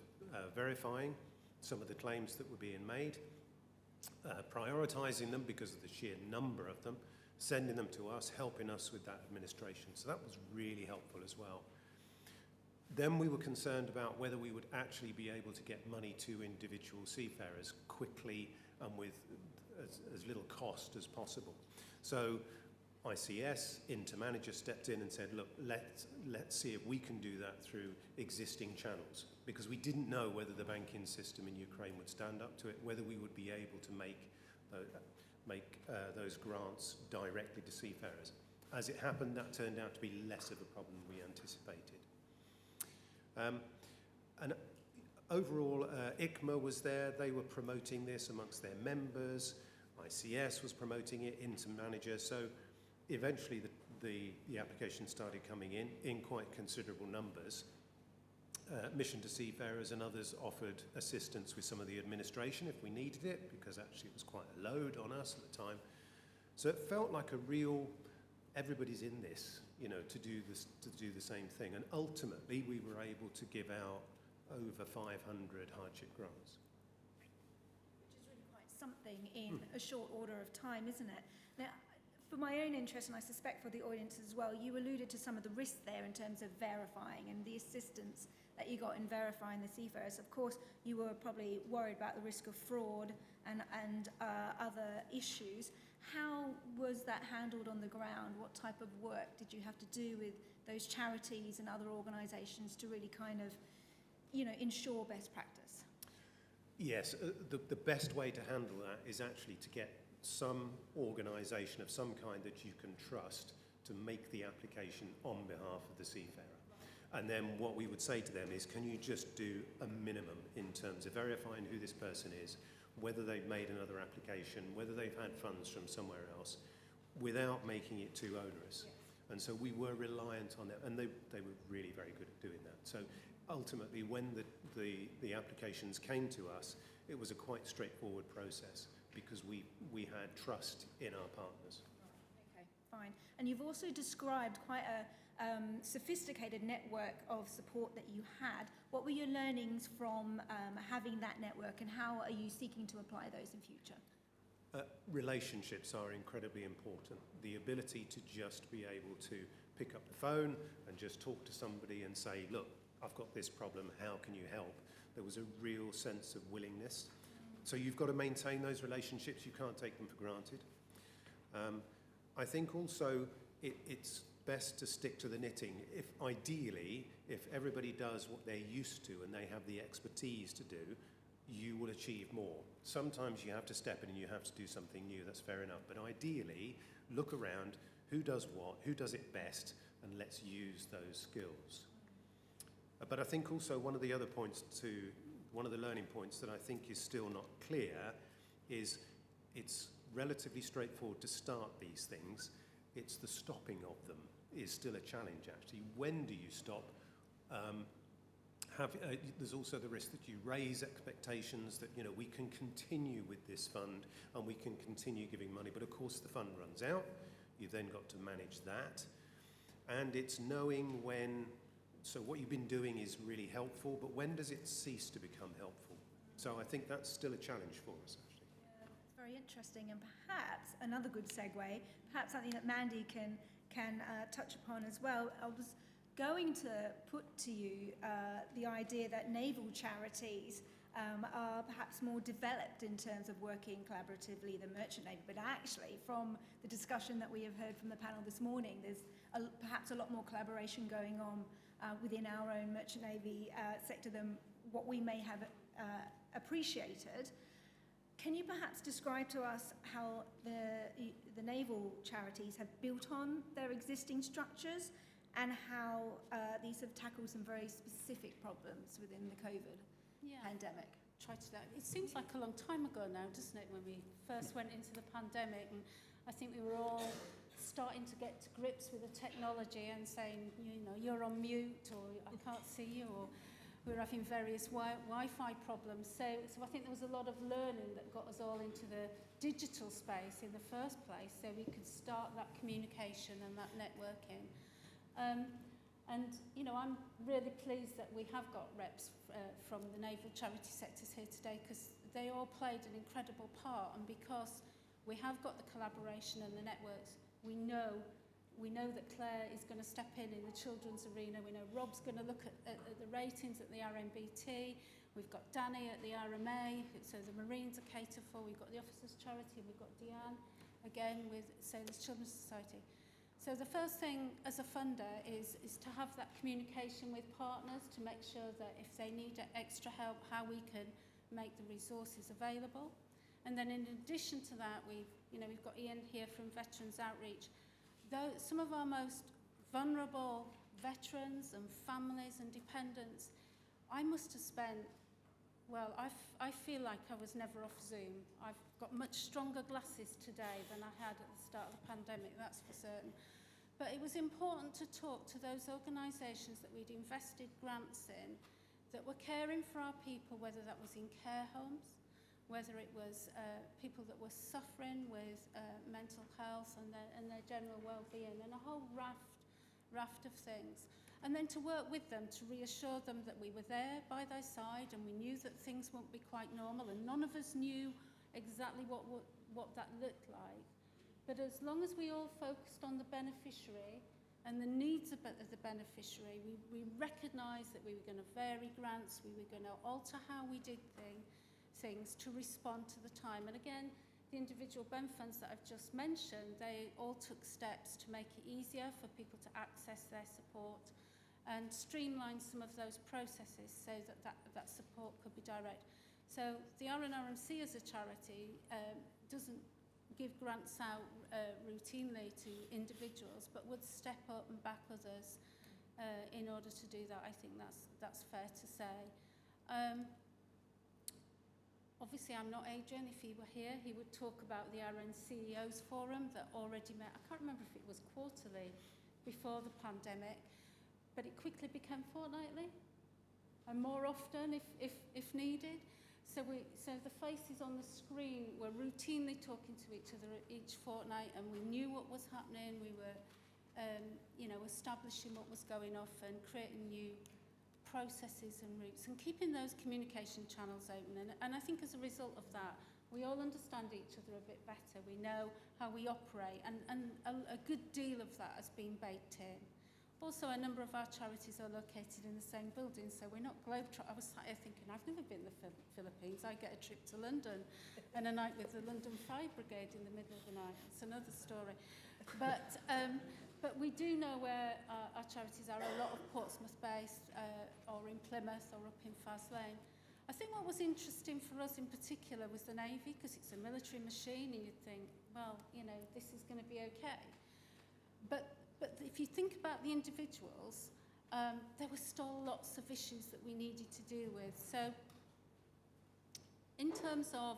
verifying some of the claims that were being made, prioritising them because of the sheer number of them, sending them to us, helping us with that administration. So that was really helpful as well. Then we were concerned about whether we would actually be able to get money to individual seafarers quickly and with as little cost as possible. So ICS, Intermanager, stepped in and said, look, let's see if we can do that through existing channels, because we didn't know whether the banking system in Ukraine would stand up to it, whether we would be able to make those grants directly to seafarers. As it happened, that turned out to be less of a problem than we anticipated. And overall, ICMA was there. They were promoting this amongst their members. ICS was promoting it, Intermanager. So eventually the application started coming in quite considerable numbers. Mission to Seafarers and others offered assistance with some of the administration if we needed it, because actually it was quite a load on us at the time. So it felt like a real, everybody's in this, you know, to do the same thing. And ultimately, we were able to give out over 500 hardship grants. Which is really quite something in a short order of time, isn't it? Now, for my own interest, and I suspect for the audience as well, you alluded to some of the risks there in terms of verifying and the assistance that you got in verifying the seafarers. Of course, you were probably worried about the risk of fraud and other issues. How was that handled on the ground? What type of work did you have to do with those charities and other organisations to really kind of, you know, ensure best practice? Yes, the best way to handle that is actually to get some organisation of some kind that you can trust to make the application on behalf of the seafarer. And then what we would say to them is, can you just do a minimum in terms of verifying who this person is, whether they've made another application, whether they've had funds from somewhere else, without making it too onerous. Yes. And so we were reliant on them, and they were really very good at doing that. So ultimately, when the applications came to us, it was a quite straightforward process, because we had trust in our partners. Okay, fine. And you've also described quite a sophisticated network of support that you had. What were your learnings from having that network, and how are you seeking to apply those in future? Relationships are incredibly important. The ability to just be able to pick up the phone and just talk to somebody and say, look, I've got this problem, how can you help? There was a real sense of willingness. So you've got to maintain those relationships. You can't take them for granted. I think also it's best to stick to the knitting. Ideally, if everybody does what they're used to and they have the expertise to do, you will achieve more. Sometimes you have to step in and you have to do something new. That's fair enough. But ideally, look around, who does what, who does it best, and let's use those skills. But I think also one of the learning points that I think is still not clear is it's relatively straightforward to start these things. It's the stopping of them is still a challenge, actually. When do you stop? There's also the risk that you raise expectations that, you know, we can continue with this fund and we can continue giving money, but of course the fund runs out. You've then got to manage that. And it's knowing when. So what you've been doing is really helpful, but when does it cease to become helpful? So I think that's still a challenge for us, actually. Yeah, it's very interesting, and perhaps another good segue, perhaps something that Mandy can touch upon as well. I was going to put to you the idea that naval charities are perhaps more developed in terms of working collaboratively than merchant navy, but actually from the discussion that we have heard from the panel this morning, there's perhaps a lot more collaboration going on within our own merchant navy sector than what we may have appreciated. Can you perhaps describe to us how the naval charities have built on their existing structures, and how these have tackled some very specific problems within the COVID pandemic? Try to that. It seems like a long time ago now, doesn't it, when we first went into the pandemic, and I think we were all starting to get to grips with the technology and saying, you know, you're on mute, or I can't see you, or we were having various Wi-Fi problems. So I think there was a lot of learning that got us all into the digital space in the first place, so we could start that communication and that networking. And, you know, I'm really pleased that we have got reps from the naval charity sectors here today, because they all played an incredible part, and because we have got the collaboration and the networks, we know that Claire is going to step in the children's arena. We know Rob's going to look at the ratings at the RMBT. We've got Danny at the RMA, so the Marines are catered for. We've got the Officers' Charity, we've got Deanne, again, with Sailors Children's Society. So the first thing as a funder is to have that communication with partners to make sure that if they need extra help, how we can make the resources available. And then in addition to that, we've got Ian here from Veterans Outreach. Though some of our most vulnerable veterans and families and dependents, I must have spent, well, I feel like I was never off Zoom. I've got much stronger glasses today than I had at the start of the pandemic, that's for certain. But it was important to talk to those organisations that we'd invested grants in that were caring for our people, whether that was in care homes, whether it was people that were suffering with mental health and their general well-being, and a whole raft of things. And then to work with them, to reassure them that we were there by their side, and we knew that things won't be quite normal, and none of us knew exactly what that looked like. But as long as we all focused on the beneficiary and the needs of the beneficiary, we recognised that we were going to vary grants, we were going to alter how we did things to respond to the time. And again, the individual Ben funds that I've just mentioned, they all took steps to make it easier for people to access their support and streamline some of those processes so that support could be direct. So the RNRMC as a charity doesn't give grants out routinely to individuals, but would step up and back others in order to do that. I think that's fair to say. Obviously, I'm not Adrian. If he were here, he would talk about the RN CEOs Forum that already met. I can't remember if it was quarterly before the pandemic, but it quickly became fortnightly and more often if needed. So the faces on the screen were routinely talking to each other each fortnight, and we knew what was happening. We were, establishing what was going off and creating new processes and routes and keeping those communication channels open. And I think as a result of that, we all understand each other a bit better. We know how we operate, and a good deal of that has been baked in. Also, a number of our charities are located in the same building, so we're not globetrotters. I was sat here thinking, I've never been to the Philippines. I get a trip to London and a night with the London Fire Brigade in the middle of the night. It's another story. But we do know where our charities are. A lot of Portsmouth-based, or in Plymouth, or up in Fas Lane. I think what was interesting for us in particular was the Navy, because it's a military machine, and you'd think, well, this is going to be okay. But if you think about the individuals, there were still lots of issues that we needed to deal with. So in terms of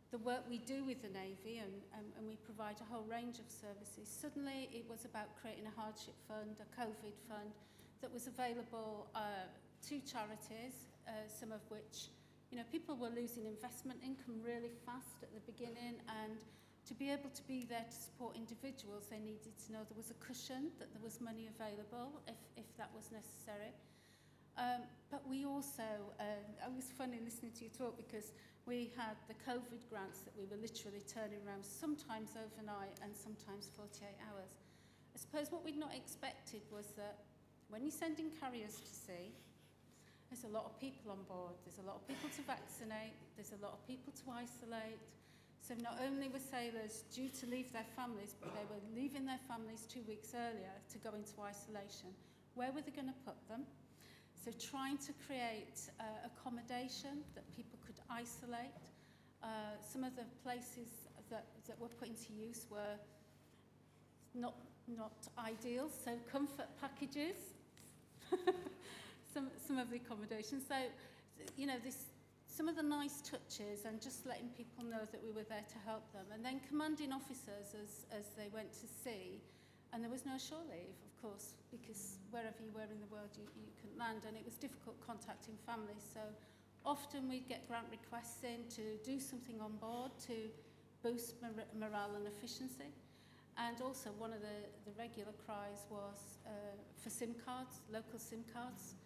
the work we do with the Navy, and we provide a whole range of services, suddenly it was about creating a hardship fund, a COVID fund, that was available to charities, some of which, people were losing investment income really fast at the beginning, and to be able to be there to support individuals, they needed to know there was a cushion, that there was money available if that was necessary. But we also, it was funny listening to you talk, because we had the COVID grants that we were literally turning around, sometimes overnight and sometimes 48 hours. I suppose what we'd not expected was that when you're sending carriers to sea, there's a lot of people on board, there's a lot of people to vaccinate, there's a lot of people to isolate. So not only were sailors due to leave their families, but they were leaving their families 2 weeks earlier to go into isolation. Where were they going to put them? So trying to create accommodation that people could isolate. Some of the places that were put into use were not ideal, so comfort packages, some of the accommodations. So, some of the nice touches, and just letting people know that we were there to help them. And then commanding officers as they went to sea. And there was no shore leave, of course, because wherever you were in the world, you couldn't land. And it was difficult contacting families. So often we'd get grant requests in to do something on board to boost morale and efficiency. And also one of the regular cries was for SIM cards, local SIM cards.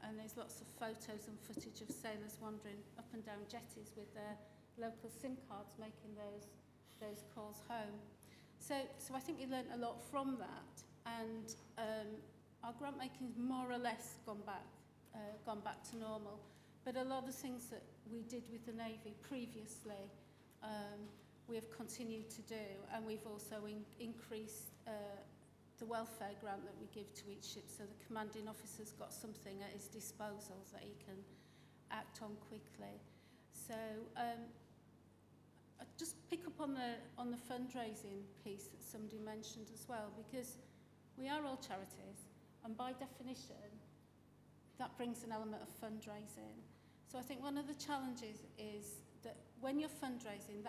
And there's lots of photos and footage of sailors wandering up and down jetties with their local SIM cards, making those calls home. So I think we learned a lot from that, and our grant making's more or less gone back to normal. But a lot of the things that we did with the Navy previously, we have continued to do, and we've also increased the welfare grant that we give to each ship, so the commanding officer's got something at his disposal that he can act on quickly. So I'll just pick up on the fundraising piece that somebody mentioned as well, because we are all charities, and by definition, that brings an element of fundraising. So I think one of the challenges is that when you're fundraising,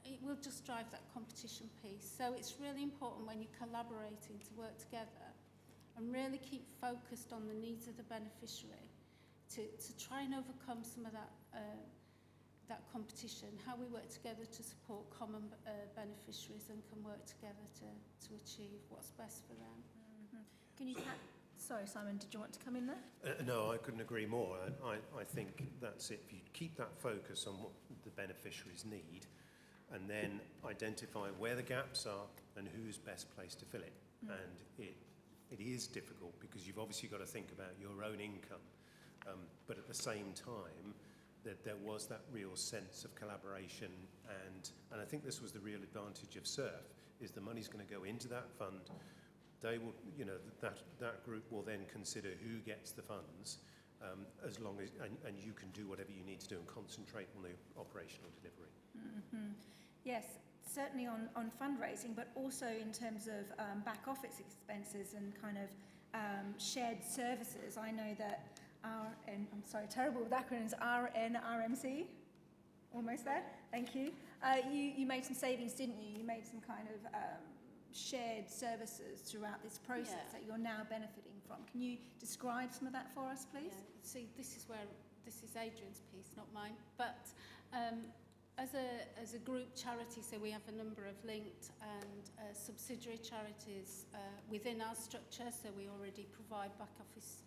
it will just drive that competition piece. So it's really important when you're collaborating to work together and really keep focused on the needs of the beneficiary to try and overcome some of that that competition, how we work together to support common beneficiaries and can work together to achieve what's best for them. Mm-hmm. Can you... Sorry, Simon, did you want to come in there? No, I couldn't agree more. I think that's it. If you keep that focus on what the beneficiaries need and then identify where the gaps are and who's best placed to fill it. And it is difficult because you've obviously got to think about your own income, but at the same time, that there was that real sense of collaboration, and I think this was the real advantage of SURF, is the money's going to go into that fund. They will, you know, that group will then consider who gets the funds, as long as, and you can do whatever you need to do and concentrate on the operational delivery. Mm-hmm. Yes, certainly on fundraising, but also in terms of back office expenses and kind of shared services. I know that I'm sorry, terrible with acronyms, RNRMC, almost there, thank you. You made some savings, didn't you? You made some kind of shared services throughout this process that you're now benefiting from. Can you describe some of that for us, please? Yeah. See, this is Adrian's piece, not mine. But as a group charity, so we have a number of linked and subsidiary charities within our structure. So we already provide back office.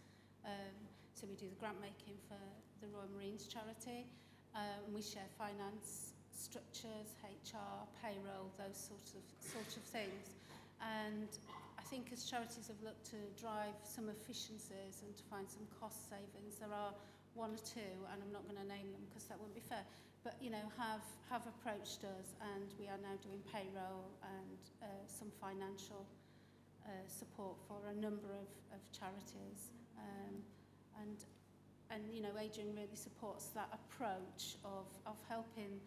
So we do the grant making for the Royal Marines charity. And we share finance structures, HR, payroll, those sort of things. And I think as charities have looked to drive some efficiencies and to find some cost savings, there are one or two, and I'm not going to name them because that wouldn't be fair, but you know, have approached us, and we are now doing payroll and some financial support for a number of charities. And you know, Adrian really supports that approach of helping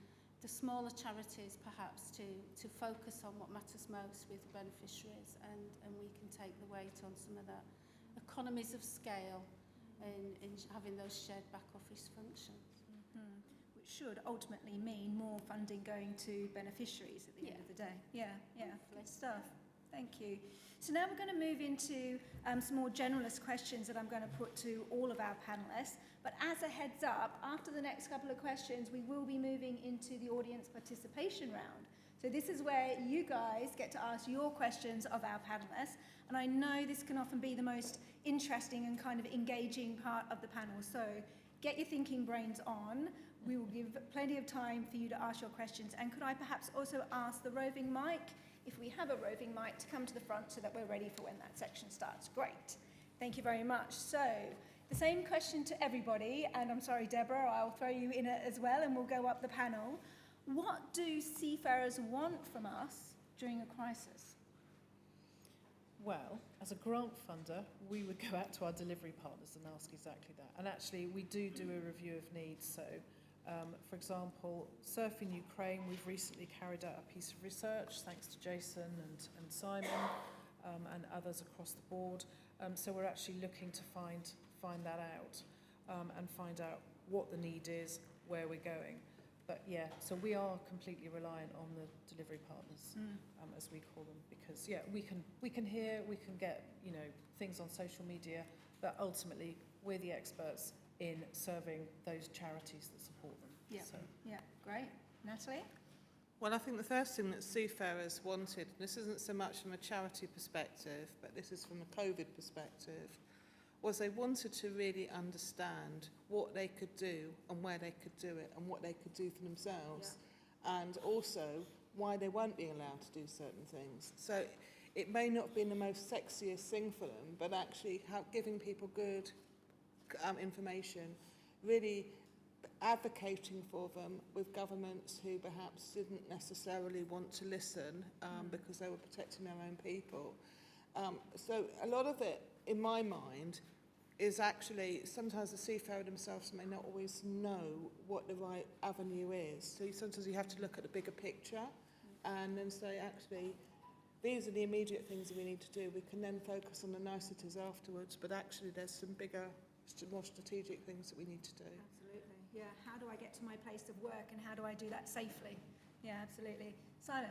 the smaller charities perhaps to focus on what matters most with the beneficiaries, and we can take the weight on some of that economies of scale in having those shared back office functions. Mm-hmm. Which should ultimately mean more funding going to beneficiaries at the end of the day. Yeah, good stuff. Thank you. So now we're going to move into some more generalist questions that I'm going to put to all of our panellists. But as a heads up, after the next couple of questions, we will be moving into the audience participation round. So this is where you guys get to ask your questions of our panellists. And I know this can often be the most interesting and kind of engaging part of the panel. So get your thinking brains on. We will give plenty of time for you to ask your questions. And could I perhaps also ask the roving mic, if we have a roving mic, to come to the front so that we're ready for when that section starts. Great. Thank you very much. So the same question to everybody, and I'm sorry, Deborah, I'll throw you in it as well, and we'll go up the panel. What do seafarers want from us during a crisis? Well, as a grant funder, we would go out to our delivery partners and ask exactly that. And actually, we do a review of needs. So, for example, Surf in Ukraine, we've recently carried out a piece of research, thanks to Jason and Simon and others across the board. So we're actually looking to find that out and find out what the need is, where we're going. But yeah, so we are completely reliant on the delivery partners, as we call them, because we can hear, we can get things on social media, but ultimately we're the experts in serving those charities that support them. Yeah, great. Natalie? Well, I think the first thing that seafarers wanted, and this isn't so much from a charity perspective, but this is from a COVID perspective, was they wanted to really understand what they could do and where they could do it and what they could do for themselves, and also why they weren't being allowed to do certain things. So it may not have been the most sexiest thing for them, but actually giving people good information, really advocating for them with governments who perhaps didn't necessarily want to listen because they were protecting their own people. So a lot of it, in my mind, is actually sometimes the seafarer themselves may not always know what the right avenue is. So sometimes you have to look at the bigger picture and then say, actually, these are the immediate things that we need to do. We can then focus on the niceties afterwards, but actually there's some bigger, more strategic things that we need to do. Absolutely. Yeah, how do I get to my place of work and how do I do that safely? Yeah, absolutely. Simon?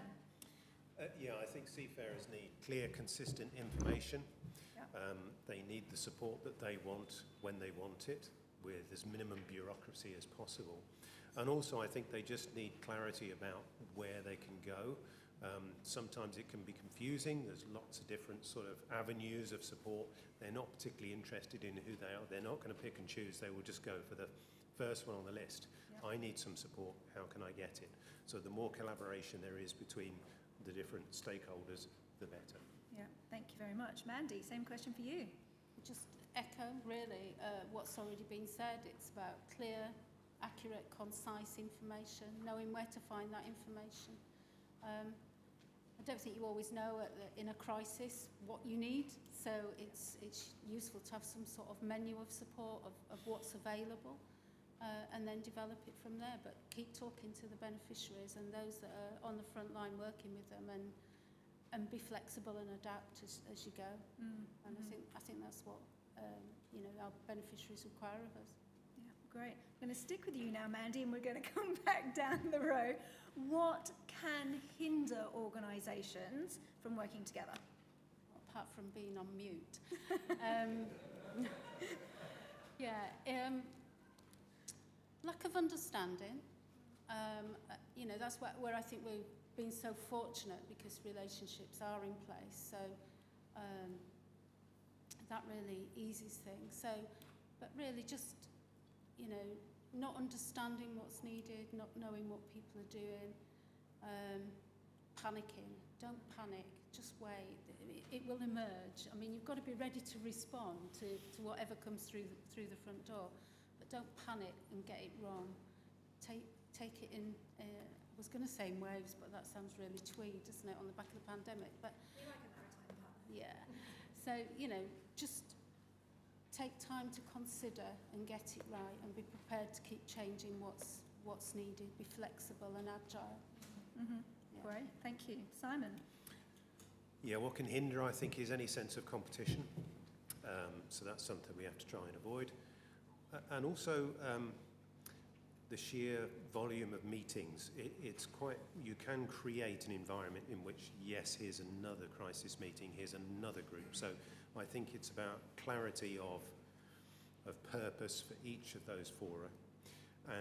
I think seafarers need clear, consistent information. They need the support that they want when they want it, with as minimum bureaucracy as possible. And also, I think they just need clarity about where they can go. Sometimes it can be confusing. There's lots of different sort of avenues of support. They're not particularly interested in who they are. They're not going to pick and choose. They will just go for the first one on the list. Yep. I need some support. How can I get it? So the more collaboration there is between the different stakeholders, the better. Yeah, thank you very much. Mandy, same question for you. Just echo, really, what's already been said. It's about clear, accurate, concise information, knowing where to find that information. I don't think you always know in a crisis what you need, so it's useful to have some sort of menu of support of what's available, and then develop it from there. But keep talking to the beneficiaries and those that are on the front line working with them, and be flexible and adapt as you go. And I think that's what our beneficiaries require of us. Yeah, great. I'm going to stick with you now, Mandy, and we're going to come back down the row. What can hinder organisations from working together? Apart from being on mute. Lack of understanding. That's where I think we've been so fortunate, because relationships are in place. So that really eases things. So, but really just, not understanding what's needed, not knowing what people are doing, panicking. Don't panic, just wait. It will emerge. I mean, you've got to be ready to respond to whatever comes through the front door, but don't panic and get it wrong. Take it in, I was going to say in waves, but that sounds really twee, doesn't it, on the back of the pandemic. But We like a maritime partner. yeah. So, just take time to consider and get it right, and be prepared to keep changing what's needed. Be flexible and agile. Mm-hmm. Yeah. Great, thank you. Simon? Yeah, what can hinder, I think, is any sense of competition. So that's something we have to try and avoid. And also, the sheer volume of meetings. It's quite, you can create an environment in which, yes, here's another crisis meeting, here's another group. So I think it's about clarity of purpose for each of those fora,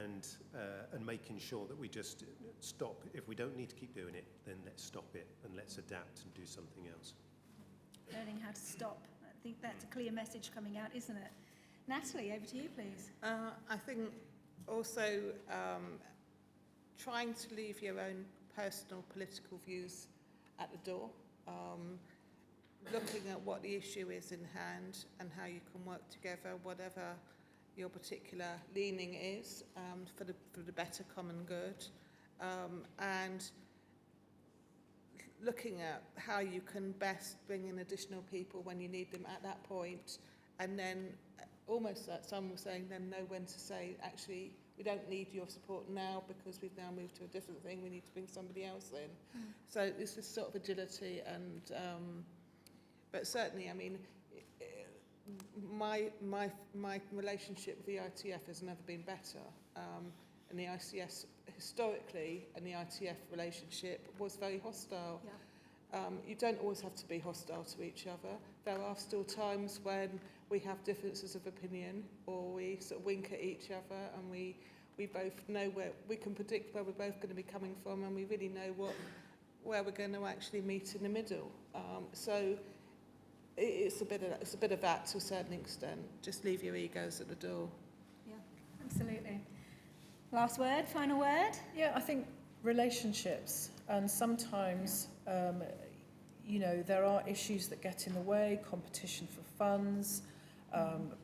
and making sure that we just stop. If we don't need to keep doing it, then let's stop it and let's adapt and do something else. Learning how to stop. I think that's a clear message coming out, isn't it? Natalie, over to you, please. I think also trying to leave your own personal political views at the door, looking at what the issue is in hand and how you can work together, whatever your particular leaning is, for the better common good, and looking at how you can best bring in additional people when you need them at that point, and then almost like some were saying, then know when to say, actually, we don't need your support now because we've now moved to a different thing, we need to bring somebody else in. So it's this sort of agility, and but certainly, I mean, my relationship with the ITF has never been better, and the ICS historically and the ITF relationship was very hostile. Yeah. You don't always have to be hostile to each other. There are still times when we have differences of opinion, or we sort of wink at each other, and we both know where we can predict where we're both going to be coming from, and we really know where we're going to actually meet in the middle. So it's a bit of that to a certain extent. Just leave your egos at the door. Yeah, absolutely. Last word, final word? Yeah, I think relationships, and sometimes, there are issues that get in the way, competition for funds,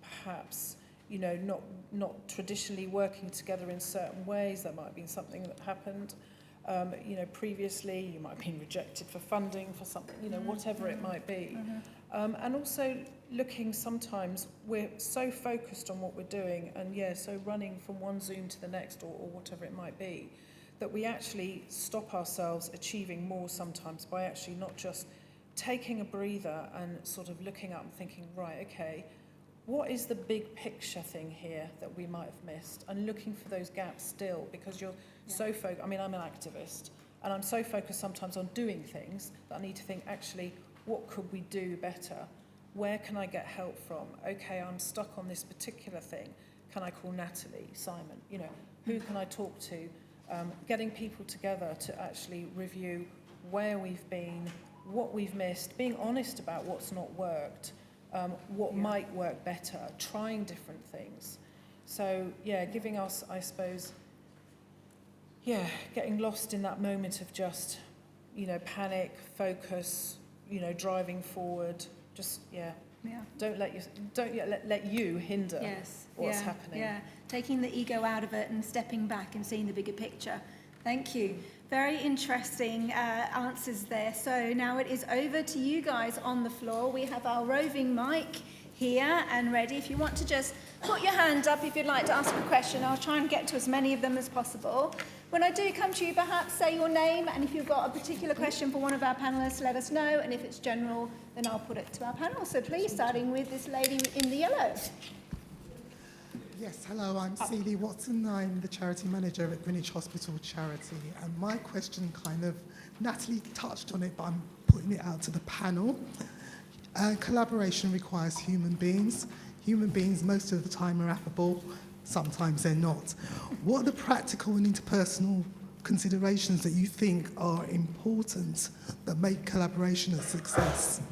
perhaps, not traditionally working together in certain ways. That might have been something that happened, previously. You might have been rejected for funding for something, whatever it might be. And also looking, sometimes we're so focused on what we're doing, and so running from one Zoom to the next, or whatever it might be, that we actually stop ourselves achieving more sometimes by actually not just taking a breather and sort of looking up and thinking, right, okay, what is the big picture thing here that we might have missed, and looking for those gaps still, because you're so focused. I mean, I'm an activist, and I'm so focused sometimes on doing things that I need to think, actually, what could we do better? Where can I get help from? Okay, I'm stuck on this particular thing. Can I call Natalie, Simon? You know, who can I talk to? Getting people together to actually review where we've been, what we've missed, being honest about what's not worked, what might work better, trying different things. So, yeah, giving us, I suppose, getting lost in that moment of just, you know, panic, focus, you know, driving forward, just, don't let you hinder what's happening. Yeah, taking the ego out of it and stepping back and seeing the bigger picture. Thank you. Very interesting answers there. So now it is over to you guys on the floor. We have our roving mic here and ready. If you want to just put your hand up if you'd like to ask a question, I'll try and get to as many of them as possible. When I do come to you, perhaps say your name, and if you've got a particular question for one of our panellists, let us know, and if it's general, then I'll put it to our panel. So please, starting with this lady in the yellow. Yes, hello, I'm Celie Watson. I'm the charity manager at Greenwich Hospital Charity. And my question Natalie touched on it, but I'm putting it out to the panel. Collaboration requires human beings. Human beings most of the time are affable, sometimes they're not. What are the practical and interpersonal considerations that you think are important that make collaboration a success?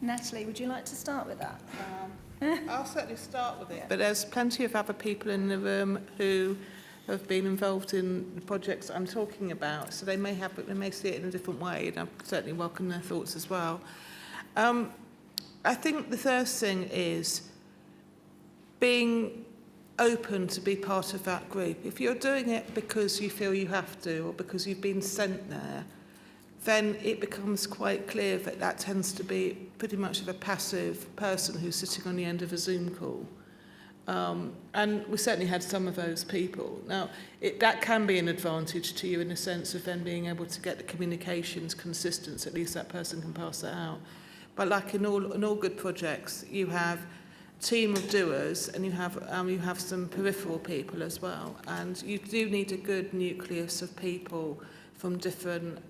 Natalie, would you like to start with that? I'll certainly start with it. But there's plenty of other people in the room who have been involved in the projects I'm talking about, so they may see it in a different way, and I certainly welcome their thoughts as well. I think the first thing is being open to be part of that group. If you're doing it because you feel you have to, or because you've been sent there, then it becomes quite clear that that tends to be pretty much of a passive person who's sitting on the end of a Zoom call. And we certainly had some of those people. Now, that can be an advantage to you in the sense of then being able to get the communications consistent, so at least that person can pass that out. But like in all good projects, you have a team of doers and you have some peripheral people as well. And you do need a good nucleus of people from different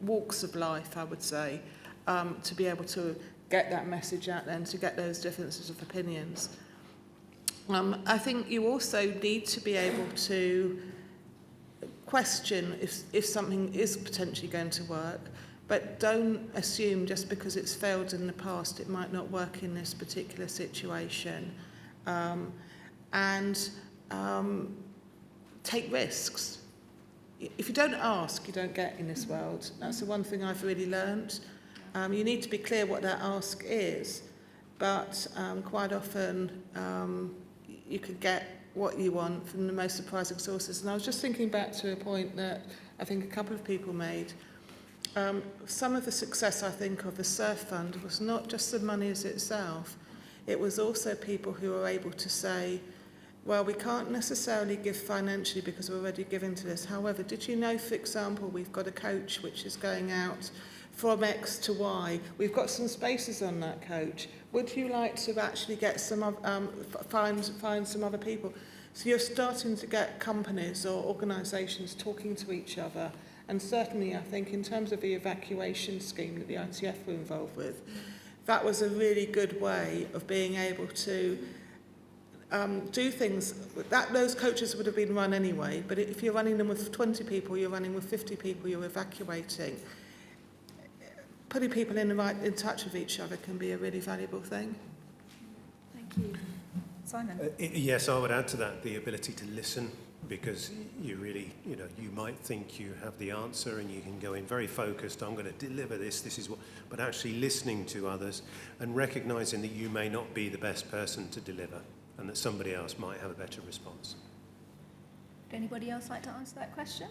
walks of life, I would say, to be able to get that message out there and to get those differences of opinions. I think you also need to be able to question if something is potentially going to work, but don't assume just because it's failed in the past it might not work in this particular situation. And take risks. If you don't ask, you don't get in this world. That's the one thing I've really learned. You need to be clear what that ask is, but quite often you could get what you want from the most surprising sources. And I was just thinking back to a point that I think a couple of people made. Some of the success, I think, of the Surf Fund was not just the money as itself. It was also people who were able to say, well, we can't necessarily give financially because we're already giving to this. However, did you know, for example, we've got a coach which is going out from X to Y. We've got some spaces on that coach. Would you like to actually get some find some other people? So you're starting to get companies or organisations talking to each other. And certainly, I think, in terms of the evacuation scheme that the ITF were involved with, that was a really good way of being able to do things. Those coaches would have been run anyway, but if you're running them with 20 people, you're running with 50 people, you're evacuating. Putting people in touch with each other can be a really valuable thing. Thank you. Simon? Yes, I would add to that the ability to listen, because you really, you might think you have the answer and you can go in very focused, I'm going to deliver this is what, but actually listening to others and recognising that you may not be the best person to deliver and that somebody else might have a better response. Would anybody else like to answer that question?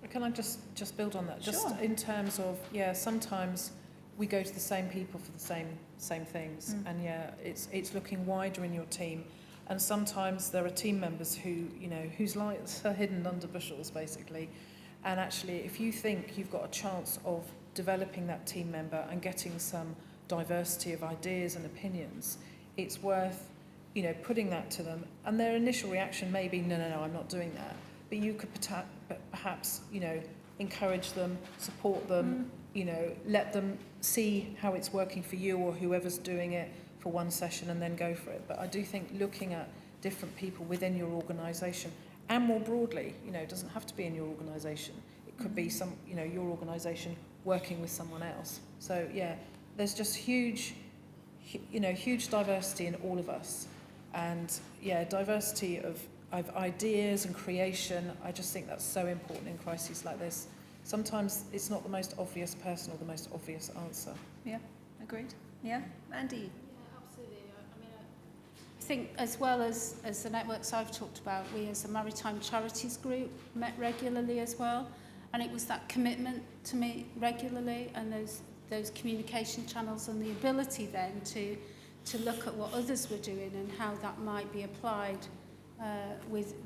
Can I just build on that? Sure. Just in terms of, sometimes we go to the same people for the same things, and it's looking wider in your team. And sometimes there are team members who, whose lights are hidden under bushels, basically. And actually, if you think you've got a chance of developing that team member and getting some diversity of ideas and opinions, it's worth, putting that to them. And their initial reaction may be, no, I'm not doing that. But you could perhaps, encourage them, support them, you know, let them see how it's working for you or whoever's doing it for one session and then go for it. But I do think looking at different people within your organisation and more broadly, you know, it doesn't have to be in your organisation. It could be some, you know, your organisation working with someone else. So yeah, there's just huge diversity in all of us. And yeah, diversity of ideas and creation, I just think that's so important in crises like this. Sometimes it's not the most obvious person or the most obvious answer. Yeah, agreed. Yeah, Andy? Yeah, absolutely. I mean, I think as well as the networks I've talked about, we as a Maritime Charities group met regularly as well. And it was that commitment to meet regularly and those communication channels and the ability then to look at what others were doing and how that might be applied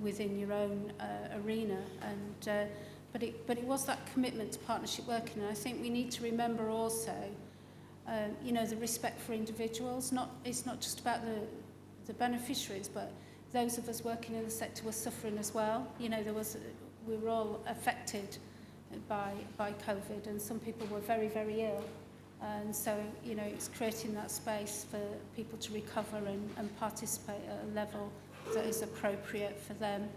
within your own arena. And but it was that commitment to partnership working. And I think we need to remember also, you know, the respect for individuals. It's not just about the beneficiaries, but those of us working in the sector were suffering as well. You know, we were all affected by COVID, and some people were very, very ill. And so, you know, it's creating that space for people to recover and participate at a level that is appropriate for them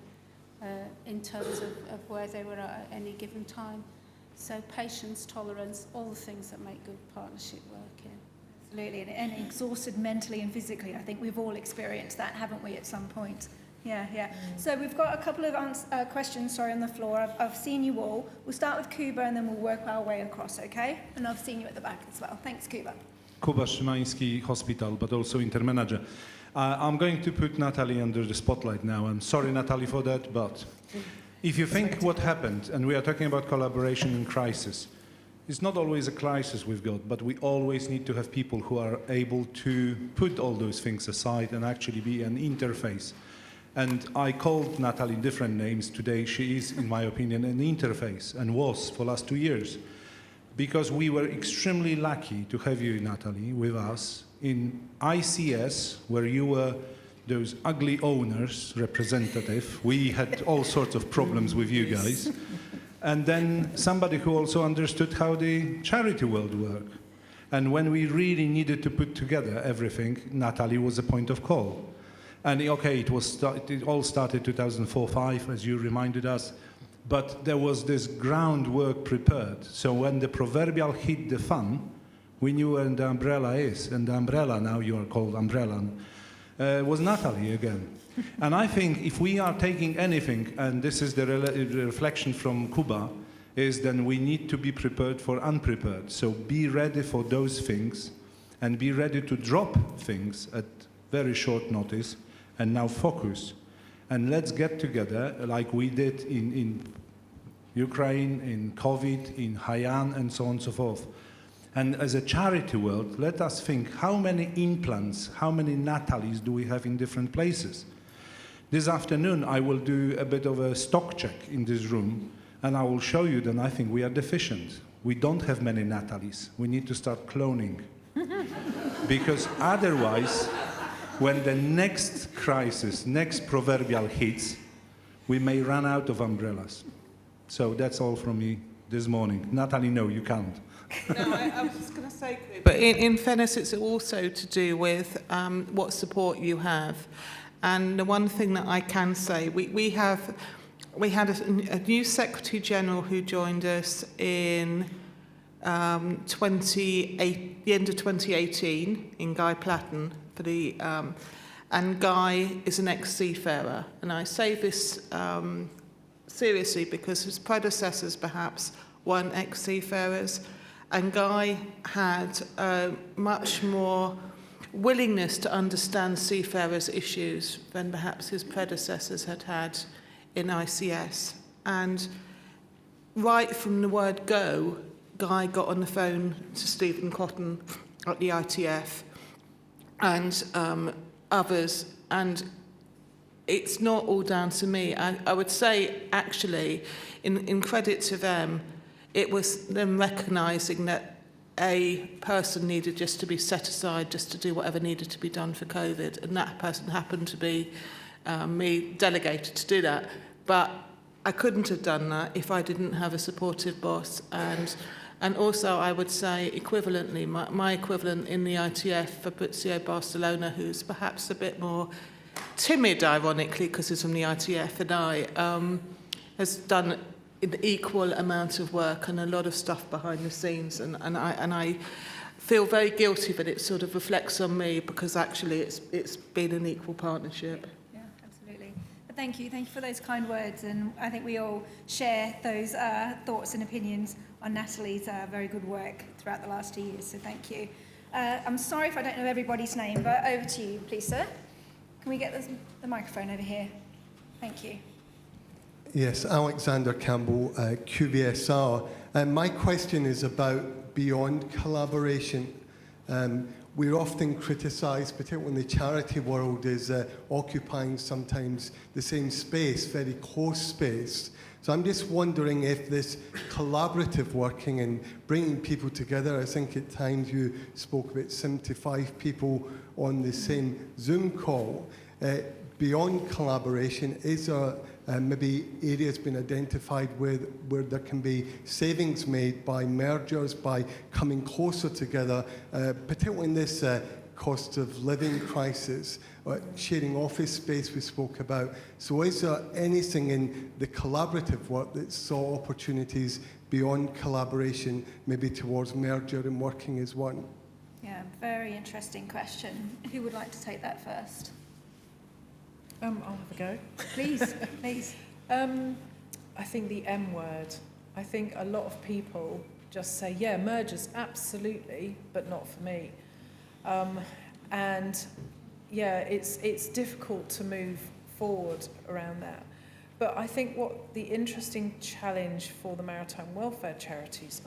in terms of where they were at any given time. So patience, tolerance, all the things that make good partnership work. Yeah. Absolutely, and exhausted mentally and physically. I think we've all experienced that, haven't we, at some point? Yeah, yeah. So we've got a couple of questions, on the floor. I've seen you all. We'll start with Kuba and then we'll work our way across, okay? And I've seen you at the back as well. Thanks, Kuba. Kuba Szymański Hospital, but also Intermanager. I'm going to put Natalie under the spotlight now. I'm sorry, Natalie, for that, but if you think what happened, and we are talking about collaboration in crisis, it's not always a crisis we've got, but we always need to have people who are able to put all those things aside and actually be an interface. And I called Natalie different names today. She is, in my opinion, an interface, and was for the last 2 years. Because we were extremely lucky to have you, Natalie, with us in ICS, where you were those ugly owners representative. We had all sorts of problems with you guys. And then somebody who also understood how the charity world worked. And when we really needed to put together everything, Natalie was a point of call. And okay, it all started 2004-05, as you reminded us, but there was this groundwork prepared. So when the proverbial hit the fan, we knew where the umbrella is, and the umbrella, now you are called umbrella, was Natalie again. And I think if we are taking anything, and this is the reflection from Kuba, is then we need to be prepared for unprepared. So be ready for those things, and be ready to drop things at very short notice, and now focus. And let's get together like we did in Ukraine, in COVID, in Haiyan, and so on and so forth. And as a charity world, let us think how many implants, how many Natalies do we have in different places? This afternoon, I will do a bit of a stock check in this room, and I will show you that I think we are deficient. We don't have many Natalies. We need to start cloning. Because otherwise, when the next crisis, next proverbial hits, we may run out of umbrellas. So that's all from me this morning. Natalie, no, you can't. No, I was just going to say, but in fairness, it's also to do with what support you have. And the one thing that I can say, we had a new Secretary General who joined us in the end of 2018 in Guy Platten for the and Guy is an ex-seafarer, and I say this seriously because his predecessors perhaps weren't ex-seafarers, and Guy had much more willingness to understand seafarers' issues than perhaps his predecessors had had in ICS. And right from the word go, Guy got on the phone to Stephen Cotton at the ITF and others, and it's not all down to me. I would say, actually, in credit to them, it was them recognising that a person needed just to be set aside just to do whatever needed to be done for COVID, and that person happened to be me delegated to do that. But I couldn't have done that if I didn't have a supportive boss and And also, I would say, equivalently, my equivalent in the ITF, Fabrizio Barcelona, who's perhaps a bit more timid, ironically, because he's from the ITF, and I, has done an equal amount of work and a lot of stuff behind the scenes. And I feel very guilty that it sort of reflects on me, because actually it's been an equal partnership. Yeah, absolutely. But thank you for those kind words, and I think we all share those thoughts and opinions on Natalie's very good work throughout the last 2 years, so thank you. I'm sorry if I don't know everybody's name, but over to you, please, sir. Can we get the microphone over here? Thank you. Yes, Alexander Campbell, QVSR. My question is about beyond collaboration. We're often criticised, particularly in the charity world, as occupying sometimes the same space, very close space. So I'm just wondering if this collaborative working and bringing people together, I think at times you spoke about 75 people on the same Zoom call, beyond collaboration, is there maybe areas been identified where there can be savings made by mergers, by coming closer together, particularly in this cost of living crisis, sharing office space we spoke about. So is there anything in the collaborative work that saw opportunities beyond collaboration, maybe towards merger and working as one? Yeah, very interesting question. Who would like to take that first? I'll have a go. Please, please. I think the M word. I think a lot of people just say, yeah, mergers, absolutely, but not for me. And yeah, it's difficult to move forward around that. But I think what the interesting challenge for the maritime welfare charities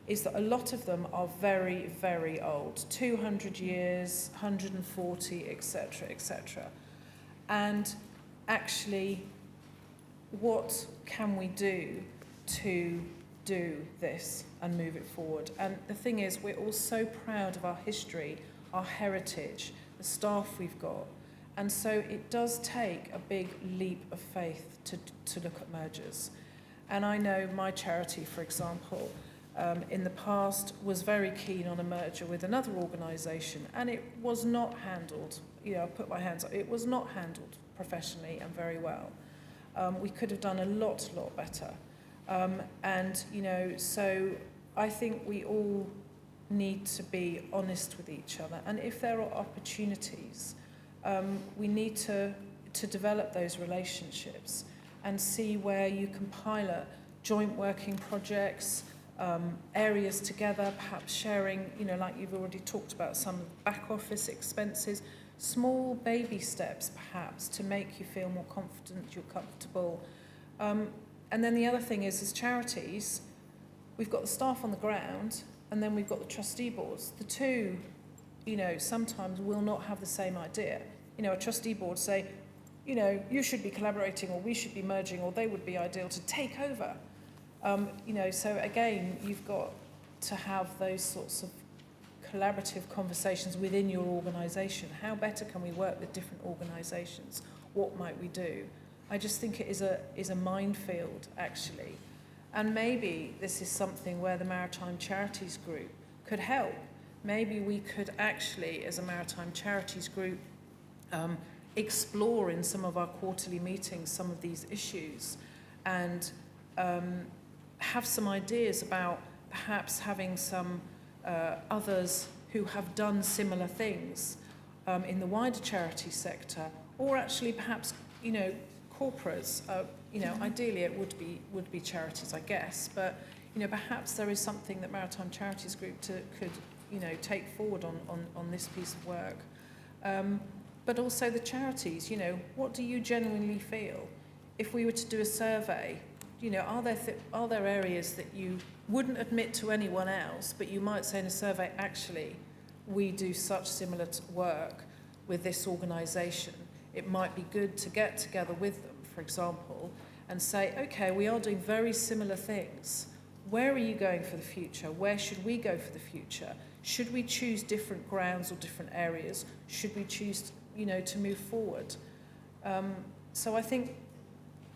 is that a lot of them are very, very old, 200 years, 140, etc., etc. And actually, what can we do to do this and move it forward? And the thing is, we're all so proud of our history, our heritage, the staff we've got. And so it does take a big leap of faith to look at mergers. And I know my charity, for example, in the past was very keen on a merger with another organisation, and it was not handled, I put my hands up, it was not handled professionally and very well. We could have done a lot better. So I think we all need to be honest with each other. And if there are opportunities, we need to develop those relationships and see where you can pilot joint working projects, areas together, perhaps sharing, like you've already talked about, some back office expenses, small baby steps perhaps to make you feel more confident, you're comfortable. And then the other thing is, as charities, we've got the staff on the ground and then we've got the trustee boards. The two, sometimes will not have the same idea. A trustee board say, you should be collaborating, or we should be merging, or they would be ideal to take over. So again, you've got to have those sorts of collaborative conversations within your organisation. How better can we work with different organisations? What might we do? I just think it is a minefield, actually. And maybe this is something where the Maritime Charities Group could help. Maybe we could actually, as a Maritime Charities Group, explore in some of our quarterly meetings some of these issues and have some ideas about perhaps having some others who have done similar things in the wider charity sector, or actually perhaps corporates. Ideally it would be charities, I guess, but perhaps there is something that Maritime Charities Group could take forward on this piece of work. But also the charities, what do you genuinely feel? If we were to do a survey, are there areas that you wouldn't admit to anyone else, but you might say in a survey, actually, we do such similar work with this organisation. It might be good to get together with them, for example, and say, okay, we are doing very similar things. Where are you going for the future? Where should we go for the future? Should we choose different grounds or different areas? Should we choose, to move forward? So I think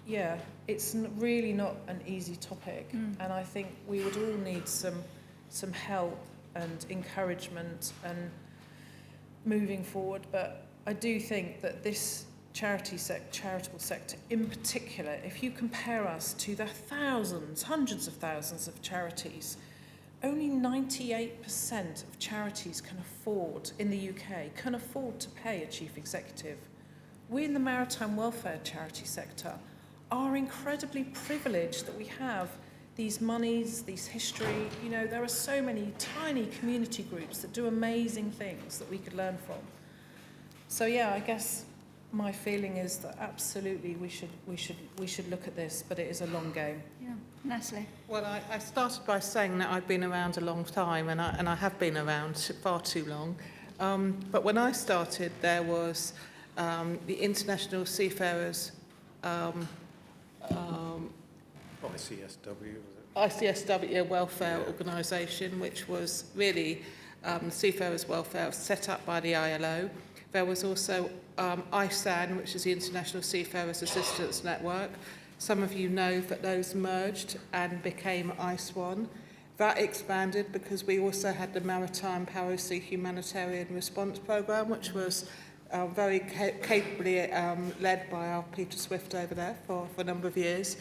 Yeah, it's really not an easy topic, and I think we would all need some help and encouragement and moving forward. But I do think that this charitable sector in particular, if you compare us to the thousands, hundreds of thousands of charities, only 98% of charities can afford, in the UK, can afford to pay a chief executive. We in the maritime welfare charity sector are incredibly privileged that we have these monies, these history. You know, there are so many tiny community groups that do amazing things that we could learn from. So yeah, I guess my feeling is that absolutely we should look at this, but it is a long game. Yeah, Natalie. Well, I started by saying that I've been around a long time, and I have been around far too long. But when I started, there was the International Seafarers ICSW welfare organisation, which was really seafarers welfare, set up by the ILO. There was also ISAN, which is the International Seafarers Assistance Network. Some of you know that those merged and became ISWAN. That expanded because we also had the Maritime Sea Humanitarian Response Programme, which was very capably led by our Peter Swift over there for a number of years.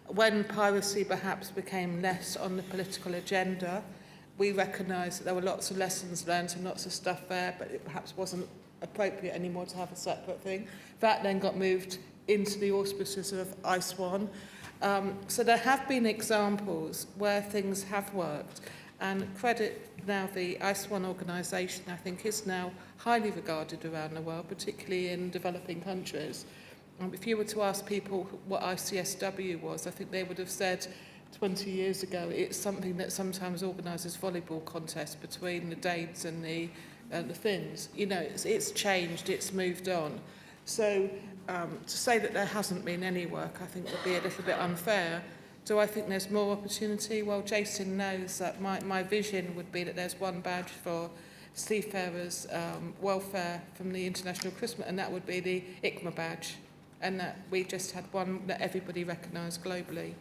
When piracy perhaps became less on the political agenda, we recognised that there were lots of lessons learned and lots of stuff there, but it perhaps wasn't appropriate anymore to have a separate thing. That then got moved into the auspices of ISWAN. So there have been examples where things have worked, and credit now the ISWAN organisation, I think, is now highly regarded around the world, particularly in developing countries. If you were to ask people what ICSW was, I think they would have said 20 years ago it's something that sometimes organises volleyball contests between the Danes and the Finns. You know, it's changed, it's moved on. So to say that there hasn't been any work, I think would be a little bit unfair. Do I think there's more opportunity? Well, Jason knows that my vision would be that there's one badge for seafarers welfare from the International Christmas, and that would be the ICMA badge, and that we just had one that everybody recognised globally,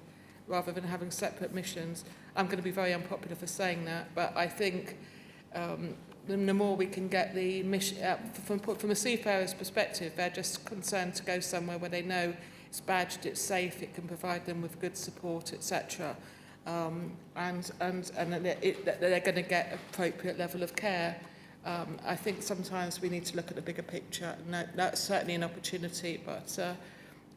rather than having separate missions. I'm going to be very unpopular for saying that, but I think the more we can get the mission, from a seafarer's perspective, they're just concerned to go somewhere where they know it's badged, it's safe, it can provide them with good support, etc. And they're going to get appropriate level of care. I think sometimes we need to look at the bigger picture. And that's certainly an opportunity, but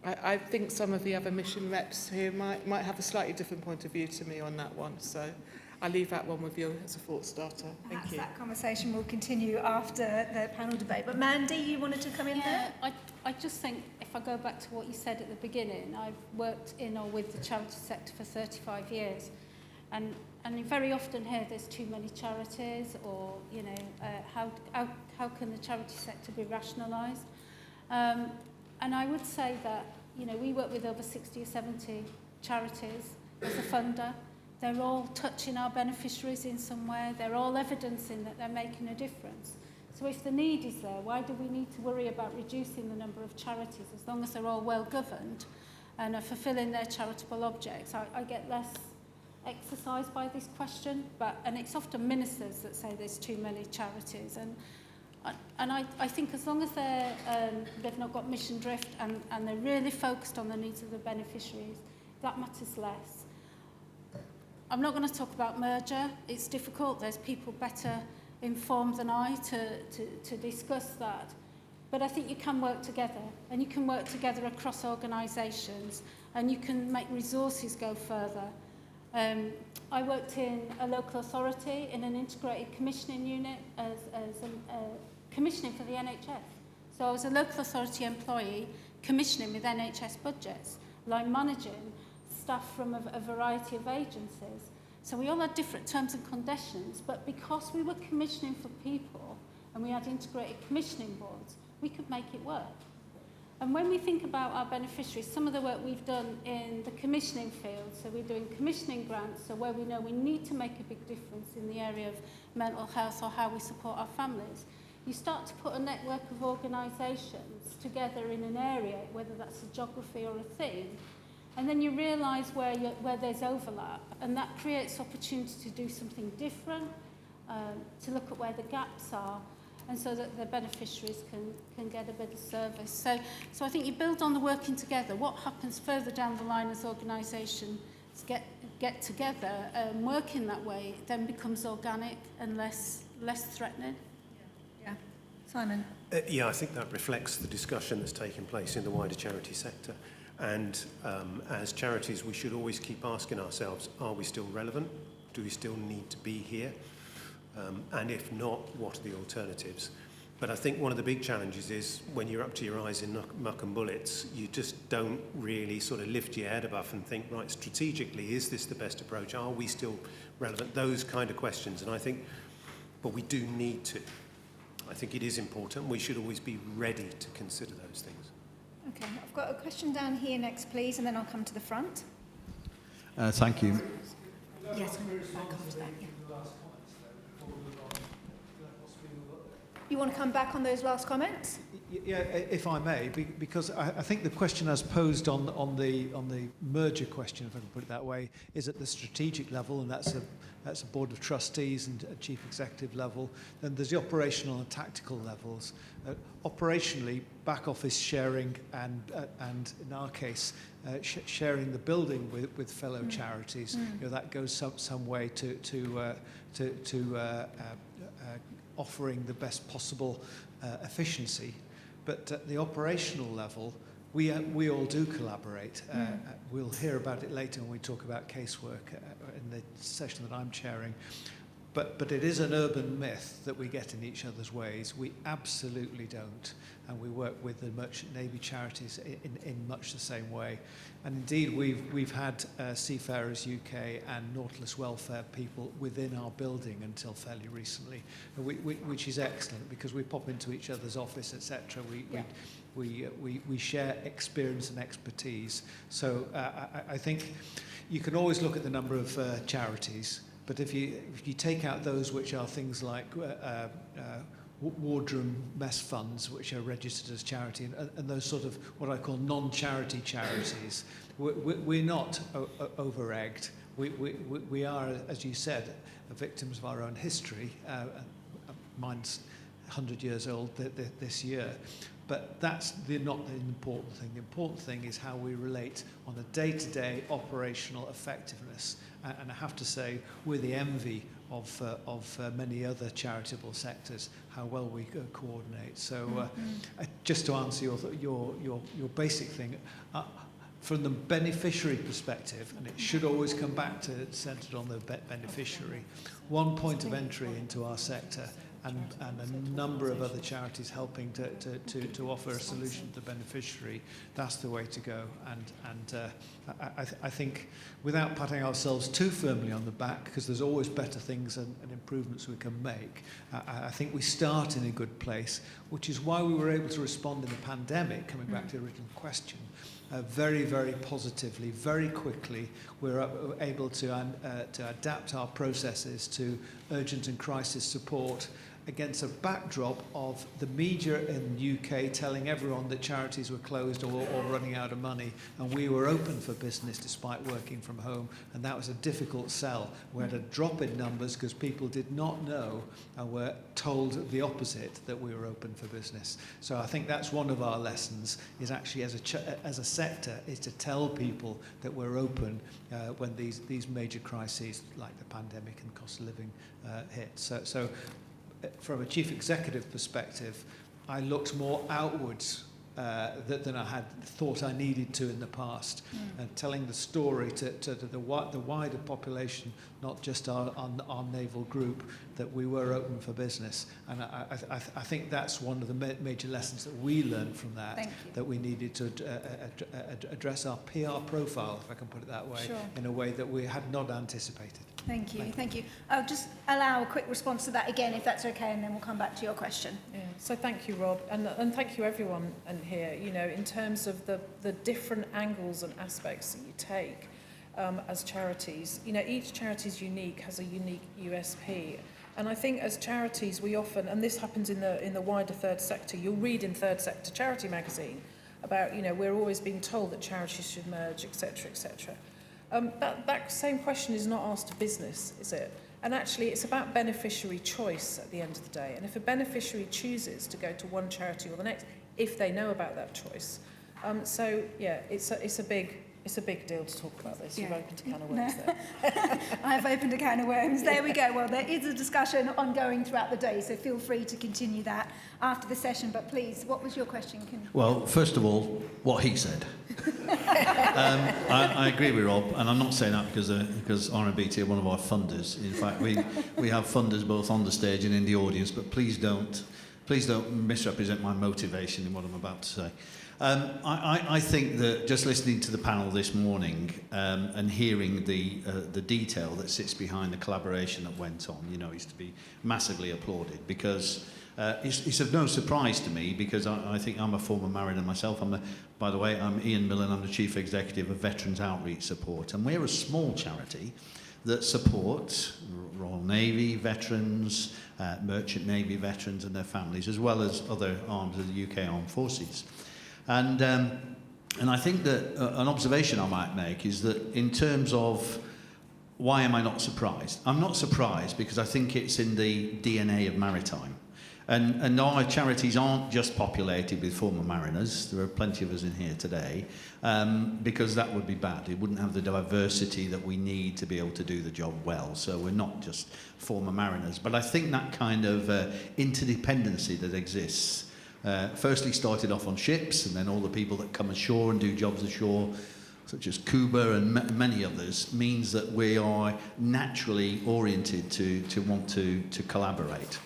I think some of the other mission reps here might have a slightly different point of view to me on that one. So I'll leave that one with you as a thought starter. Thank you. That conversation will continue after the panel debate. But Mandy, you wanted to come in there? I just think if I go back to what you said at the beginning, I've worked in or with the charity sector for 35 years. And you very often hear there's too many charities, or, you know, how can the charity sector be rationalised? And I would say that, you know, we work with over 60 or 70 charities as a funder. They're all touching our beneficiaries in some way. They're all evidencing that they're making a difference. So if the need is there, why do we need to worry about reducing the number of charities? As long as they're all well governed and are fulfilling their charitable objects, I get less exercised by this question. And it's often ministers that say there's too many charities. And I think as long as they've not got mission drift and they're really focused on the needs of the beneficiaries, that matters less. I'm not going to talk about merger. It's difficult. There's people better informed than I to discuss that. But I think you can work together, and you can work together across organisations, and you can make resources go further. I worked in a local authority in an integrated commissioning unit as commissioning for the NHS. So I was a local authority employee commissioning with NHS budgets, line managing staff from a variety of agencies. So we all had different terms and conditions, but because we were commissioning for people and we had integrated commissioning boards, we could make it work. And when we think about our beneficiaries, some of the work we've done in the commissioning field, so we're doing commissioning grants, so where we know we need to make a big difference in the area of mental health or how we support our families, you start to put a network of organisations together in an area, whether that's a geography or a theme, And then you realise where there's overlap, and that creates opportunity to do something different, to look at where the gaps are, and so that the beneficiaries can get a better service. So I think you build on the working together. What happens further down the line as organisations get together and work in that way then becomes organic and less threatening. Yeah. Simon? Yeah, I think that reflects the discussion that's taking place in the wider charity sector. And as charities, we should always keep asking ourselves, are we still relevant? Do we still need to be here? And if not, what are the alternatives? But I think one of the big challenges is when you're up to your eyes in muck and bullets, you just don't really sort of lift your head above and think, right, strategically, is this the best approach? Are we still relevant? Those kind of questions. And I think, but we do need to. I think it is important. We should always be ready to consider those things. Okay, I've got a question down here next, please, and then I'll come to the front. Thank you. Yes, I'm going to back after that. Yeah. You want to come back on those last comments? Yeah, if I may, because I think the question as posed on the merger question, if I can put it that way, is at the strategic level, and that's a board of trustees and a chief executive level. Then there's the operational and tactical levels. Operationally, back office sharing and in our case, sharing the building with fellow charities. You know, that goes some way to offering the best possible efficiency. But at the operational level, we all do collaborate. We'll hear about it later when we talk about casework in the session that I'm chairing. But it is an urban myth that we get in each other's ways. We absolutely don't. And we work with the Merchant Navy charities in much the same way. And indeed, we've had Seafarers UK and Nautilus Welfare people within our building until fairly recently, which is excellent because we pop into each other's office, etc. We share experience and expertise. So I think you can always look at the number of charities, but if you take out those which are things like wardroom mess funds, which are registered as charity, and those sort of what I call non-charity charities, we're not over-egged. We are, as you said, victims of our own history. Mine's 100 years old this year. But that's not the important thing. The important thing is how we relate on a day-to-day operational effectiveness. And I have to say, we're the envy of many other charitable sectors, how well we coordinate. So just to answer your basic thing, from the beneficiary perspective, and it should always come back to centred on the beneficiary, one point of entry into our sector and a number of other charities helping to offer a solution to the beneficiary, that's the way to go. And I think, without patting ourselves too firmly on the back, because there's always better things and improvements we can make, I think we start in a good place, which is why we were able to respond in the pandemic, coming back to the original question, very, very positively, very quickly. We're able to adapt our processes to urgent and crisis support against a backdrop of the media in the UK telling everyone that charities were closed or running out of money, and we were open for business despite working from home, and that was a difficult sell. We had a drop in numbers because people did not know and were told the opposite, that we were open for business. So I think that's one of our lessons, is actually as a sector, is to tell people that we're open when these major crises like the pandemic and cost of living hit. So from a chief executive perspective, I looked more outwards than I had thought I needed to in the past, and telling the story to the wider population, not just our naval group, that we were open for business. And I think that's one of the major lessons that we learned from that we needed to address our PR profile, if I can put it that way, in a way that we had not anticipated. Thank you. I'll just allow a quick response to that again, if that's okay, and then we'll come back to your question. Yeah. So thank you, Rob, and thank you everyone in here. You know, in terms of the different angles and aspects that you take as charities. You know, each charity is unique, has a unique USP. And I think as charities, we often, and this happens in the wider third sector, you'll read in Third Sector Charity magazine about, you know, we're always being told that charities should merge, etc., etc. That same question is not asked of business, is it? And actually, it's about beneficiary choice at the end of the day. And if a beneficiary chooses to go to one charity or the next, if they know about that choice. So, yeah, it's a big deal to talk about this. You've opened a can of worms there. I've opened a can of worms. There we go. Well, there is a discussion ongoing throughout the day, so feel free to continue that after the session. But please, what was your question? Well, first of all, what he said. I agree with Rob, and I'm not saying that because RMBT are one of our funders. In fact, we have funders both on the stage and in the audience, but please don't misrepresent my motivation in what I'm about to say. I think that just listening to the panel this morning and hearing the detail that sits behind the collaboration that went on, you know, is to be massively applauded, because it's of no surprise to me, because I think I'm a former mariner myself. By the way, I'm Ian Millen. I'm the Chief Executive of Veterans Outreach Support, and we're a small charity that supports Royal Navy veterans, Merchant Navy veterans and their families, as well as other arms of the UK Armed Forces. And I think that an observation I might make is that in terms of why am I not surprised? I'm not surprised because I think it's in the DNA of Maritime. And our charities aren't just populated with former mariners. There are plenty of us in here today, because that would be bad. It wouldn't have the diversity that we need to be able to do the job well. So we're not just former mariners. But I think that kind of interdependency that exists firstly started off on ships, and then all the people that come ashore and do jobs ashore, such as Cuba and many others, means that we are naturally oriented to want to collaborate.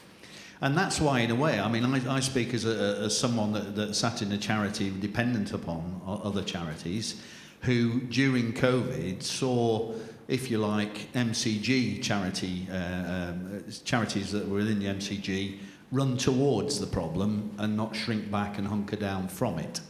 And that's why, in a way, I mean, I speak as someone that sat in a charity dependent upon other charities, who during COVID saw, if you like, MCG charities that were within the MCG run towards the problem and not shrink back and hunker down from it.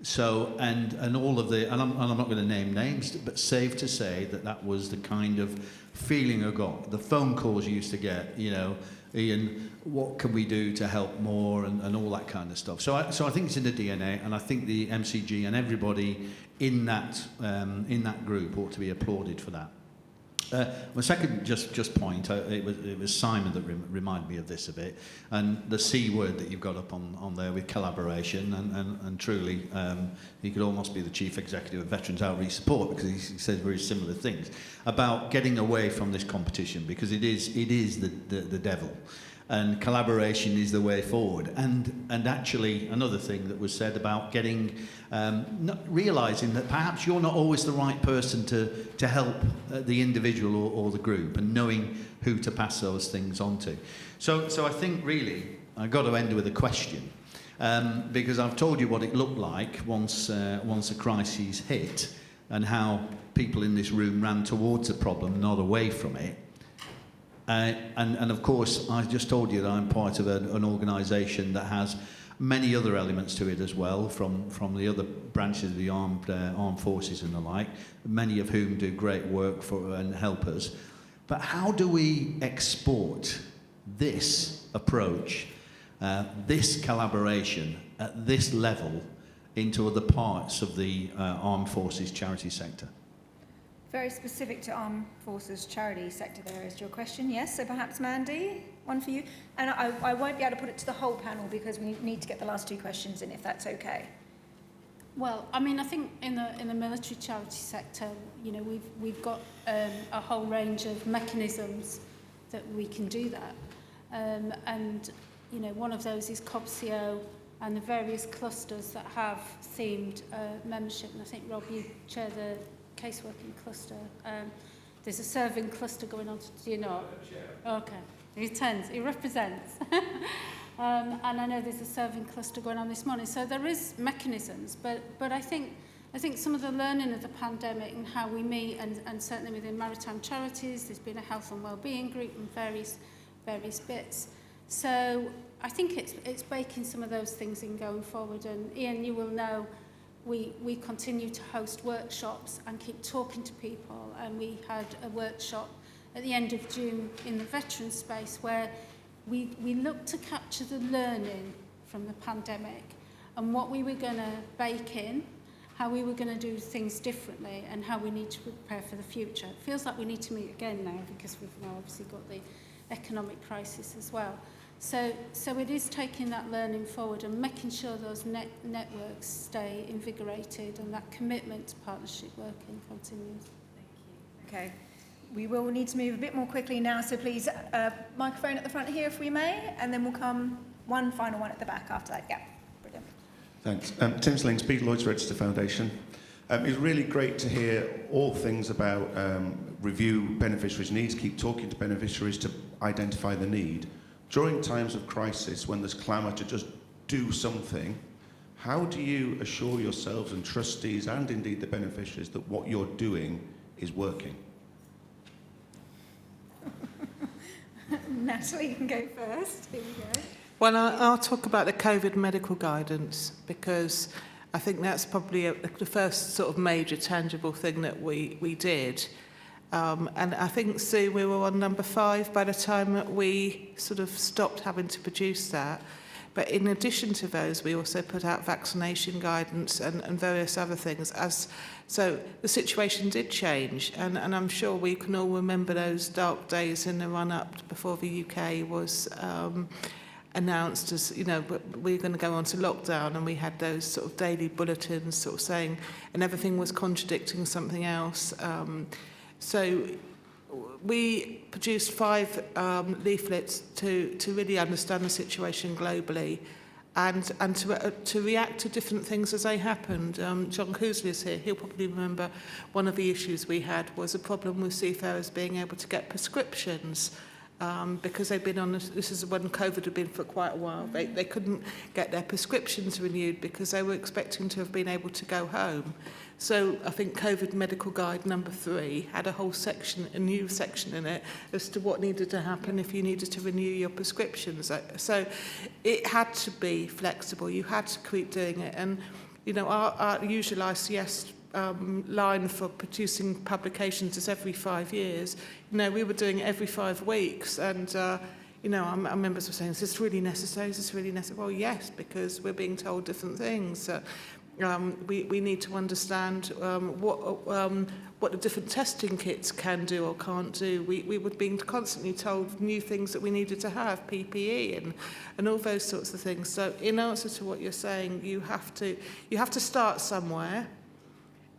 So, and all of the, and I'm not going to name names, but safe to say that was the kind of feeling I got. The phone calls you used to get, you know, Ian, what can we do to help more, and all that kind of stuff. So I think it's in the DNA, and I think the MCG and everybody in that group ought to be applauded for that. My second just point, it was Simon that reminded me of this a bit, and the C word that you've got up on there with collaboration, and truly he could almost be the Chief Executive of Veterans Outreach Support, because he says very similar things about getting away from this competition, because it is the devil. And collaboration is the way forward. And actually, another thing that was said about getting, realising that perhaps you're not always the right person to help the individual or the group, and knowing who to pass those things on to. So I think really, I've got to end with a question, because I've told you what it looked like once a crisis hit, and how people in this room ran towards the problem, not away from it. And of course, I just told you that I'm part of an organisation that has many other elements to it as well, from the other branches of the armed forces and the like, many of whom do great work for and help us. But how do we export this approach, this collaboration at this level into other parts of the armed forces charity sector? Very specific to Armed Forces charity sector there is your question, yes. So perhaps Mandy, one for you. And I won't be able to put it to the whole panel because we need to get the last two questions in, if that's okay. Well, I mean, I think in the military charity sector, you know, we've got a whole range of mechanisms that we can do that. And, you know, one of those is COBCO and the various clusters that have themed membership. And I think, Rob, you chair the caseworking cluster. There's a serving cluster going on, do you not? Okay, he represents. And I know there's a serving cluster going on this morning. So there is mechanisms, but I think some of the learning of the pandemic and how we meet, and certainly within Maritime Charities, there's been a health and wellbeing group and various bits. So I think it's baking some of those things in going forward. And Ian, you will know, we continue to host workshops and keep talking to people, and we had a workshop at the end of June in the veteran space where we looked to capture the learning from the pandemic, and what we were going to bake in, how we were going to do things differently, and how we need to prepare for the future. It feels like we need to meet again now because we've now obviously got the economic crisis as well. So it is taking that learning forward and making sure those networks stay invigorated and that commitment to partnership working continues. Thank you. Okay. We will need to move a bit more quickly now, so please, microphone at the front here if we may, and then we'll come one final one at the back after that. Yeah, brilliant. Thanks. Tim Slingsby, Lloyds Register Foundation. It's really great to hear all things about review beneficiaries' needs, keep talking to beneficiaries to identify the need. During times of crisis, when there's clamour to just do something, how do you assure yourselves and trustees and indeed the beneficiaries that what you're doing is working? Natalie, you can go first. Here we go. Well, I'll talk about the COVID medical guidance because I think that's probably the first sort of major tangible thing that we did. And I think, Sue, we were on number 5 by the time that we sort of stopped having to produce that. But in addition to those, we also put out vaccination guidance and various other things. So the situation did change, and I'm sure we can all remember those dark days in the run-up before the UK was announced as, you know, we're going to go on to lockdown, and we had those sort of daily bulletins sort of saying, and everything was contradicting something else. So we produced 5 leaflets to really understand the situation globally and to react to different things as they happened. John Cousley is here. He'll probably remember one of the issues we had was a problem with seafarers being able to get prescriptions because they'd been on this is when COVID had been for quite a while. They couldn't get their prescriptions renewed because they were expecting to have been able to go home. So I think COVID Medical Guide number 3 had a whole section, a new section in it, as to what needed to happen if you needed to renew your prescriptions. So it had to be flexible. You had to keep doing it. And, you know, our usual ICS line for producing publications is every 5 years. You know, we were doing it every 5 weeks. And, you know, our members were saying, is this really necessary? Is this really necessary? Well, yes, because we're being told different things. We need to understand what the different testing kits can do or can't do. We were being constantly told new things that we needed to have, PPE and all those sorts of things. So in answer to what you're saying, you have to start somewhere,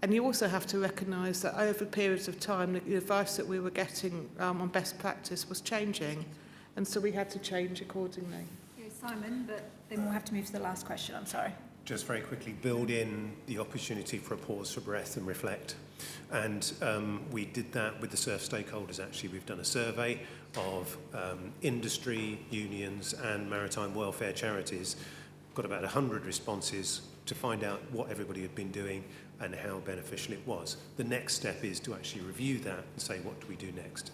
and you also have to recognise that over periods of time, the advice that we were getting on best practice was changing, and so we had to change accordingly. Here's Simon, but then we'll have to move to the last question. I'm sorry. Just very quickly, build in the opportunity for a pause for breath and reflect. And we did that with the SURF stakeholders, actually. We've done a survey of industry, unions and maritime welfare charities. Got about 100 responses to find out what everybody had been doing and how beneficial it was. The next step is to actually review that and say, what do we do next?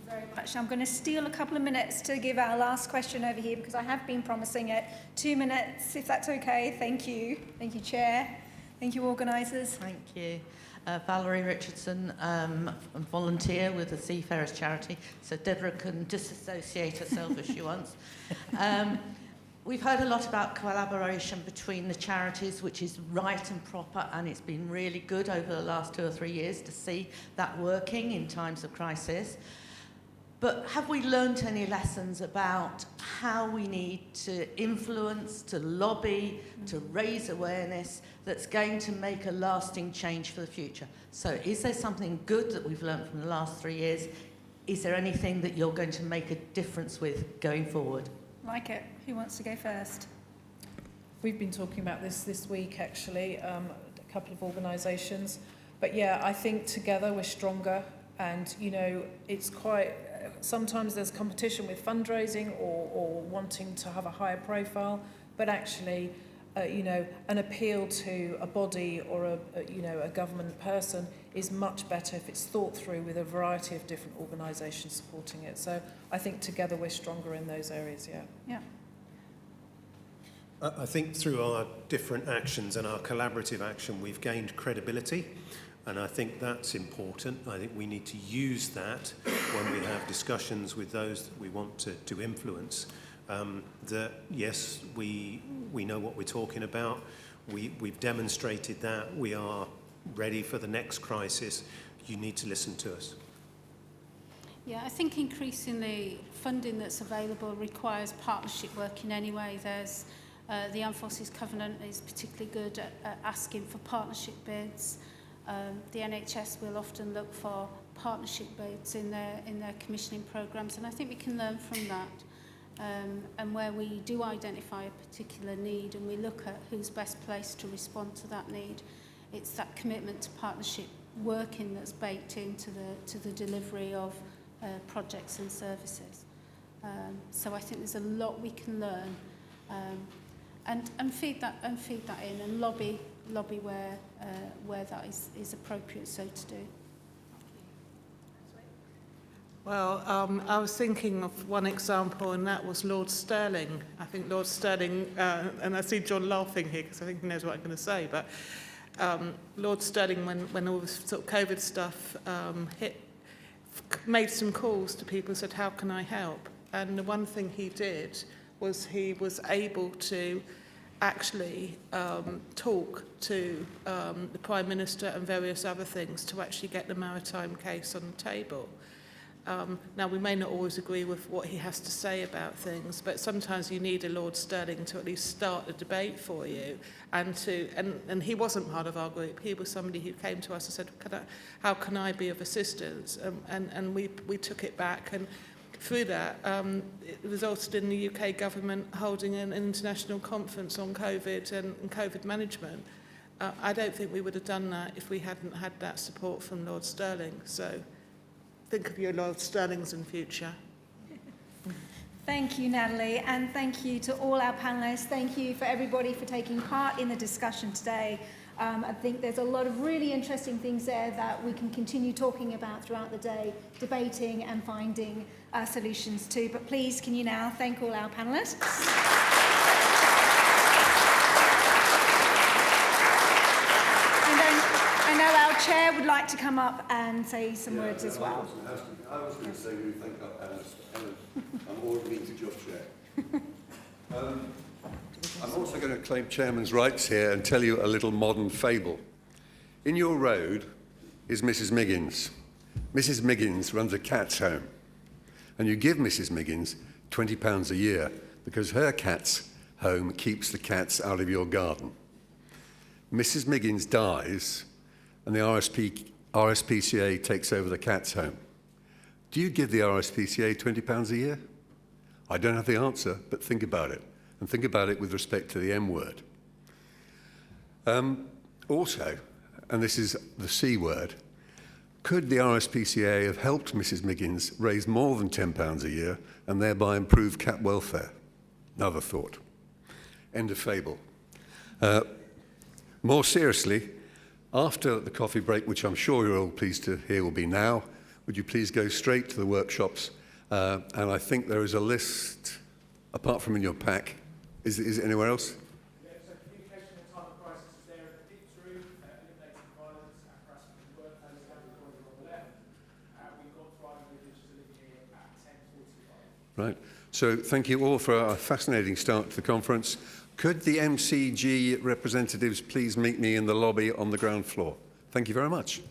Very much. I'm going to steal a couple of minutes to give our last question over here because I have been promising it. 2 minutes, if that's okay. Thank you. Thank you, Chair. Thank you, organisers. Thank you. Valerie Richardson, a volunteer with the Seafarers charity, so Deborah can disassociate herself if she wants. We've heard a lot about collaboration between the charities, which is right and proper, and it's been really good over the last 2 or 3 years to see that working in times of crisis. But have we learnt any lessons about how we need to influence, to lobby, to raise awareness that's going to make a lasting change for the future? So is there something good that we've learnt from the last 3 years? Is there anything that you're going to make a difference with going forward? Like it. Who wants to go first? We've been talking about this week, actually, a couple of organisations. But yeah, I think together we're stronger. And, you know, it's quite... Sometimes there's competition with fundraising or wanting to have a higher profile, but actually, you know, an appeal to a body or a government person is much better if it's thought through with a variety of different organisations supporting it. So I think together we're stronger in those areas. Yeah. Yeah. I think through our different actions and our collaborative action, we've gained credibility. And I think that's important. I think we need to use that when we have discussions with those that we want to influence. that yes, we know what we're talking about. We've demonstrated that. We are ready for the next crisis. You need to listen to us. Yeah, I think increasingly funding that's available requires partnership work in any way. There's the Armed Forces Covenant is particularly good at asking for partnership bids. The NHS will often look for partnership bids in their commissioning programmes, and I think we can learn from that. And where we do identify a particular need and we look at who's best placed to respond to that need, it's that commitment to partnership working that's baked into the delivery of projects and services. So I think there's a lot we can learn, and feed that in and lobby where that is appropriate so to do. Well, I was thinking of one example, and that was Lord Stirling. I think Lord Stirling, and I see John laughing here because I think he knows what I'm going to say, but Lord Stirling, when all this sort of COVID stuff hit, made some calls to people and said, how can I help? And the one thing he did was he was able to actually talk to the Prime Minister and various other things to actually get the Maritime case on the table. Now, we may not always agree with what he has to say about things, but sometimes you need a Lord Stirling to at least start the debate for you. And he wasn't part of our group. He was somebody who came to us and said, how can I be of assistance? And we took it back. And through that, it resulted in the UK government holding an international conference on COVID and COVID management. I don't think we would have done that if we hadn't had that support from Lord Stirling. So think of your Lord Stirlings in future. Thank you, Natalie, and thank you to all our panellists. Thank you for everybody for taking part in the discussion today. I think there's a lot of really interesting things there that we can continue talking about throughout the day, debating and finding solutions to. But please, can you now thank all our panellists? I know our chair would like to come up and say some words as well. I was going to say we thank our panellists, Helen. I'm already being to job chair. I'm also going to claim chairman's rights here and tell you a little modern fable. In your road is Mrs. Miggins. Mrs. Miggins runs a cat's home. And you give Mrs. Miggins £20 a year because her cat's home keeps the cats out of your garden. Mrs. Miggins dies and the RSPCA takes over the cat's home. Do you give the RSPCA £20 a year? I don't have the answer, but think about it. And think about it with respect to the M word. Also, and this is the C word, could the RSPCA have helped Mrs. Miggins raise more than £10 a year and thereby improve cat welfare? Another thought. End of fable. More seriously, after the coffee break, which I'm sure you're all pleased to hear will be now, would you please go straight to the workshops? And I think there is a list, apart from in your pack. Is it anywhere else? Yeah, so communication in time of crisis is there at the deep room, eliminating violence and harassment in the workplace, and recording on the left. We've got thriving with digital here at 10:45. Right. So thank you all for a fascinating start to the conference. Could the MCG representatives please meet me in the lobby on the ground floor? Thank you very much.